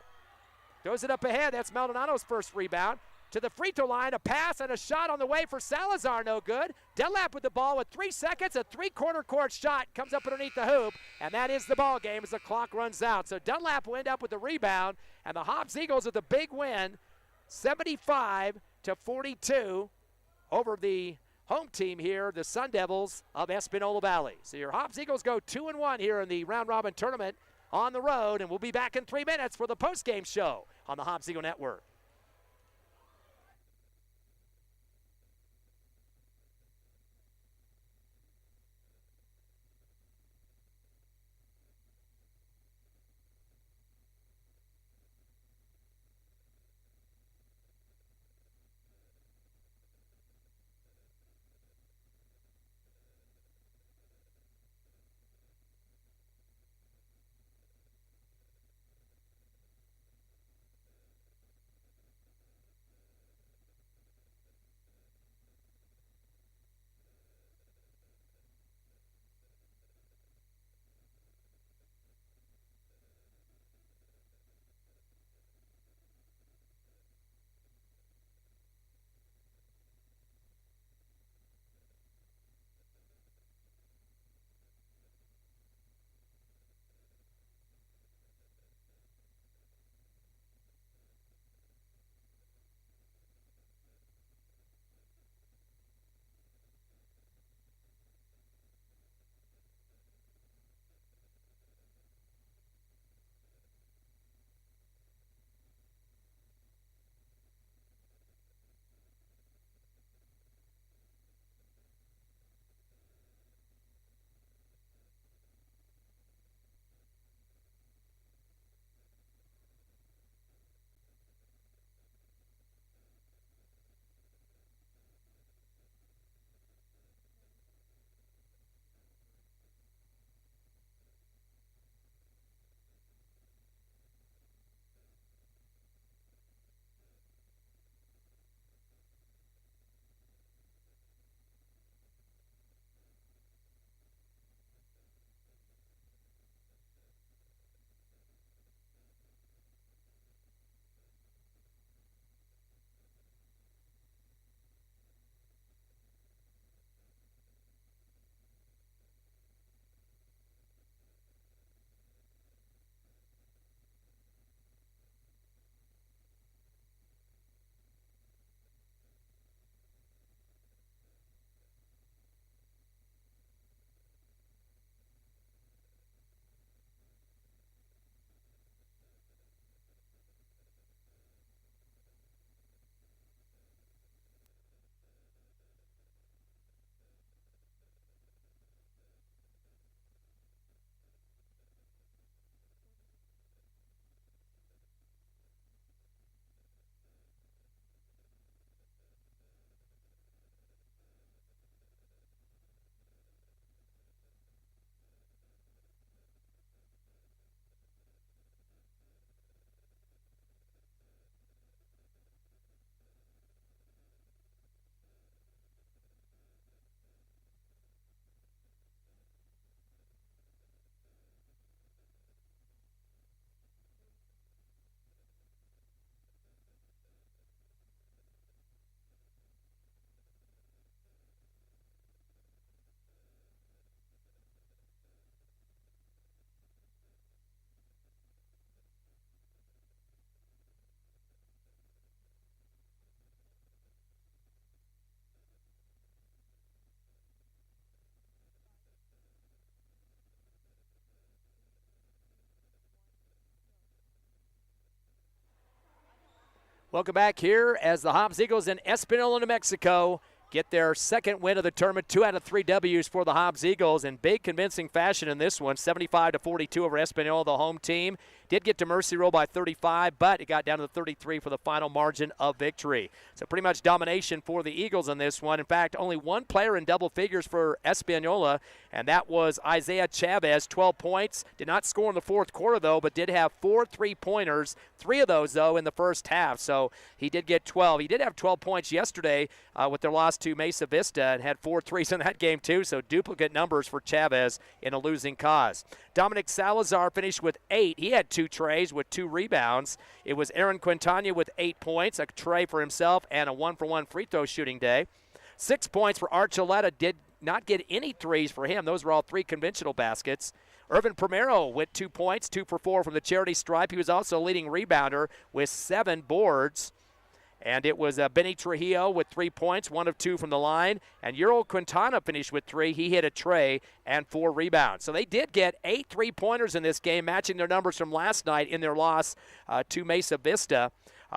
Throws it up ahead. That's Maldonado's first rebound. To the free throw line, a pass and a shot on the way for Salazar, no good. Dunlap with the ball with 3 seconds, a three-quarter court shot comes up underneath the hoop, and that is the ball game as the clock runs out. So Dunlap will end up with the rebound, and the Hobbs Eagles with the big win, 75-42 over the home team here, the Sun Devils of Espanola Valley. So your Hobbs Eagles go 2-1 here in the round-robin tournament on the road, and we'll be back in 3 minutes for the post-game show on the Hobbs Eagle Network. Welcome back here as the Hobbs Eagles in Espanola, New Mexico get their second win of the tournament. 2 out of 3 W's for the Hobbs Eagles in big convincing fashion in this one. 75-42 over Espanola, the home team. Did get to Mercy Roll by 35, but it got down to 33 for the final margin of victory. So pretty much domination for the Eagles in this one. In fact, only one player in double figures for Espanola, and that was Isaiah Chavez, 12 points. Did not score in the fourth quarter, though, but did have 4 3-pointers. 3 of those, though, in the first half. So he did get 12. He did have 12 points yesterday with their loss to Mesa Vista and had 4 threes in that game, too. So duplicate numbers for Chavez in a losing cause. Dominic Salazar finished with 8. He had 2 trays with 2 rebounds. It was Aaron Quintana with 8 points, a tray for himself, and a 1-for-1 free throw shooting day. 6 points for Archuleta. Did not get any threes for him. Those were all 3 conventional baskets. Irvin Primero with 2 points, 2 for 4 from the charity stripe. He was also leading rebounder with 7 boards. And it was Benny Trujillo with 3 points, 1 of 2 from the line. And Euro Quintana finished with 3. He hit a tray and 4 rebounds. So they did get 8 3-pointers in this game, matching their numbers from last night in their loss to Mesa Vista.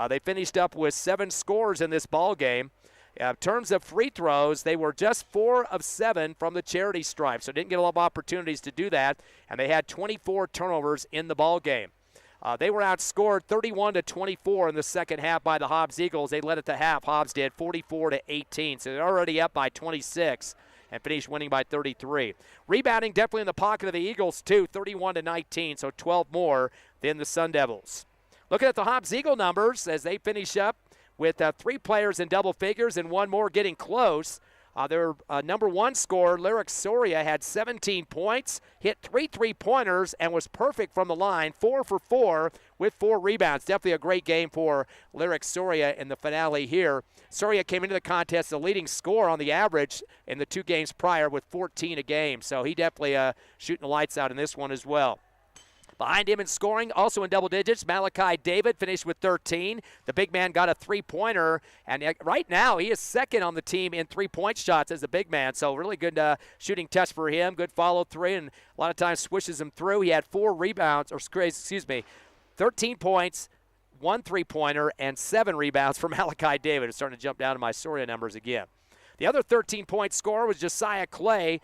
They finished up with 7 scores in this ball game. In terms of free throws, they were just 4 of 7 from the charity stripe, so didn't get a lot of opportunities to do that. And they had 24 turnovers in the ball game. They were outscored 31-24 in the second half by the Hobbs Eagles. They led it to half. Hobbs did 44-18. So they're already up by 26 and finished winning by 33. Rebounding definitely in the pocket of the Eagles too, 31-19, so 12 more than the Sundevils. Looking at the Hobbs Eagle numbers as they finish up with 3 players in double figures and 1 more getting close. Their number 1 scorer, Lyric Soria, had 17 points, hit 3 3-pointers, and was perfect from the line, 4 for 4 with 4 rebounds. Definitely a great game for Lyric Soria in the finale here. Soria came into the contest the leading scorer on the average in the 2 games prior with 14 a game, so he definitely shooting the lights out in this one as well. Behind him in scoring, also in double digits, Malachi David finished with 13. The big man got a 3-pointer, and right now he is second on the team in 3-point shots as a big man, so really good shooting touch for him, good follow-through, and a lot of times swishes him through. He had 4 rebounds, 13 points, 1 3-pointer, and 7 rebounds for Malachi David. It's starting to jump down to my Soria numbers again. The other 13-point scorer was Josiah Clay.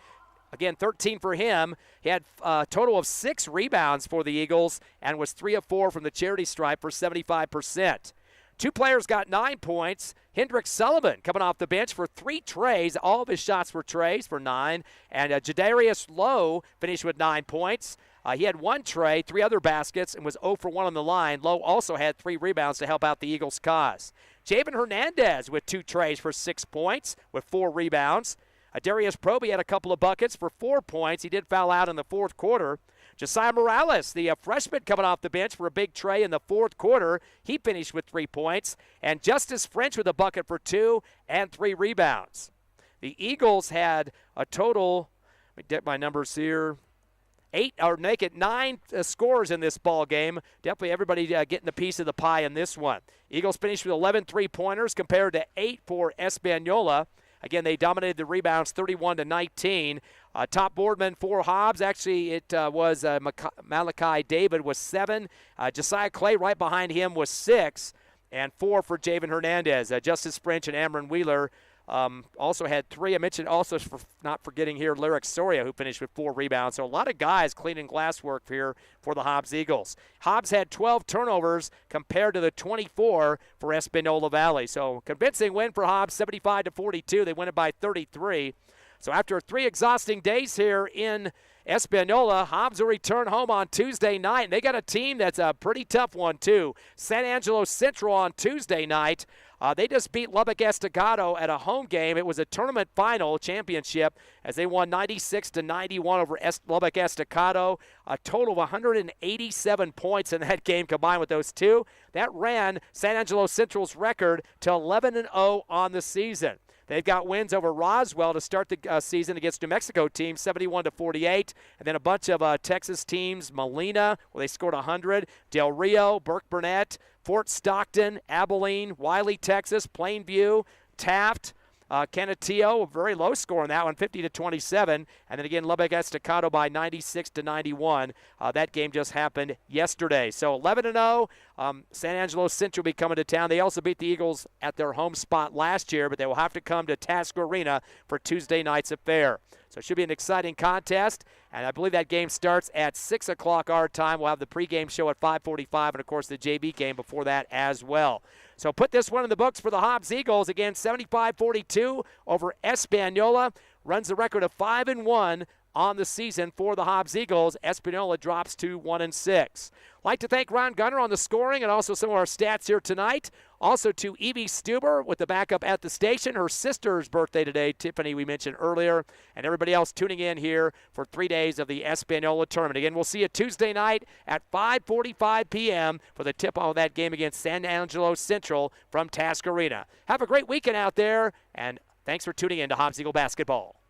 Again, 13 for him. He had a total of 6 rebounds for the Eagles and was 3 of 4 from the charity stripe for 75%. 2 players got 9 points. Hendrick Sullivan coming off the bench for 3 trays. All of his shots were trays for 9. And Jadarius Lowe finished with 9 points. He had 1 tray, 3 other baskets, and was 0 for 1 on the line. Lowe also had 3 rebounds to help out the Eagles' cause. Javen Hernandez with 2 trays for 6 points with 4 rebounds. Darius Proby had a couple of buckets for 4 points. He did foul out in the fourth quarter. Josiah Morales, the freshman coming off the bench for a big tray in the fourth quarter. He finished with 3 points. And Justice French with a bucket for 2 and 3 rebounds. The Eagles had a total, let me get my numbers here, 9 scores in this ball game. Definitely everybody getting a piece of the pie in this one. Eagles finished with 11 3-pointers compared to 8 for Espanola. Again, they dominated the rebounds 31-19. Top boardman for Hobbs, actually it was Malachi David was 7. Josiah Clay right behind him was 6. And 4 for Javen Hernandez. Justice French and Amron Wheeler also had 3. I mentioned also, not forgetting here, Lyric Soria, who finished with 4 rebounds. So a lot of guys cleaning glass work here for the Hobbs Eagles. Hobbs had 12 turnovers compared to the 24 for Espanola Valley. So convincing win for Hobbs, 75-42. They win it by 33. So after 3 exhausting days here in Espanola, Hobbs will return home on Tuesday night. And they got a team that's a pretty tough one, too. San Angelo Central on Tuesday night. They just beat Lubbock Estacado at a home game. It was a tournament final championship as they won 96-91 over Lubbock Estacado. A total of 187 points in that game combined with those 2. That ran San Angelo Central's record to 11-0 on the season. They've got wins over Roswell to start the season against New Mexico teams, 71-48. And then a bunch of Texas teams, Molina, where they scored 100, Del Rio, Burke Burnett, Fort Stockton, Abilene, Wiley, Texas, Plainview, Taft, Canutillo, a very low score in that one, 50-27. And then again, Lubbock Estacado by 96-91. That game just happened yesterday. So 11-0. San Angelo Central will be coming to town. They also beat the Eagles at their home spot last year, but they will have to come to Tasker Arena for Tuesday night's affair. So it should be an exciting contest, and I believe that game starts at 6 o'clock our time. We'll have the pregame show at 5:45, and, of course, the JV game before that as well. So put this one in the books for the Hobbs Eagles. Again, 75-42 over Espanola. Runs the record of 5-1 on the season for the Hobbs Eagles. Espanola drops to 1-6. I'd like to thank Ron Gunner on the scoring and also some of our stats here tonight. Also to Evie Stuber with the backup at the station. Her sister's birthday today, Tiffany, we mentioned earlier. And everybody else tuning in here for 3 days of the Espanola Tournament. Again, we'll see you Tuesday night at 5:45 p.m. for the tip-off of that game against San Angelo Central from Tasker Arena. Have a great weekend out there, and thanks for tuning in to Hobbs Eagle Basketball.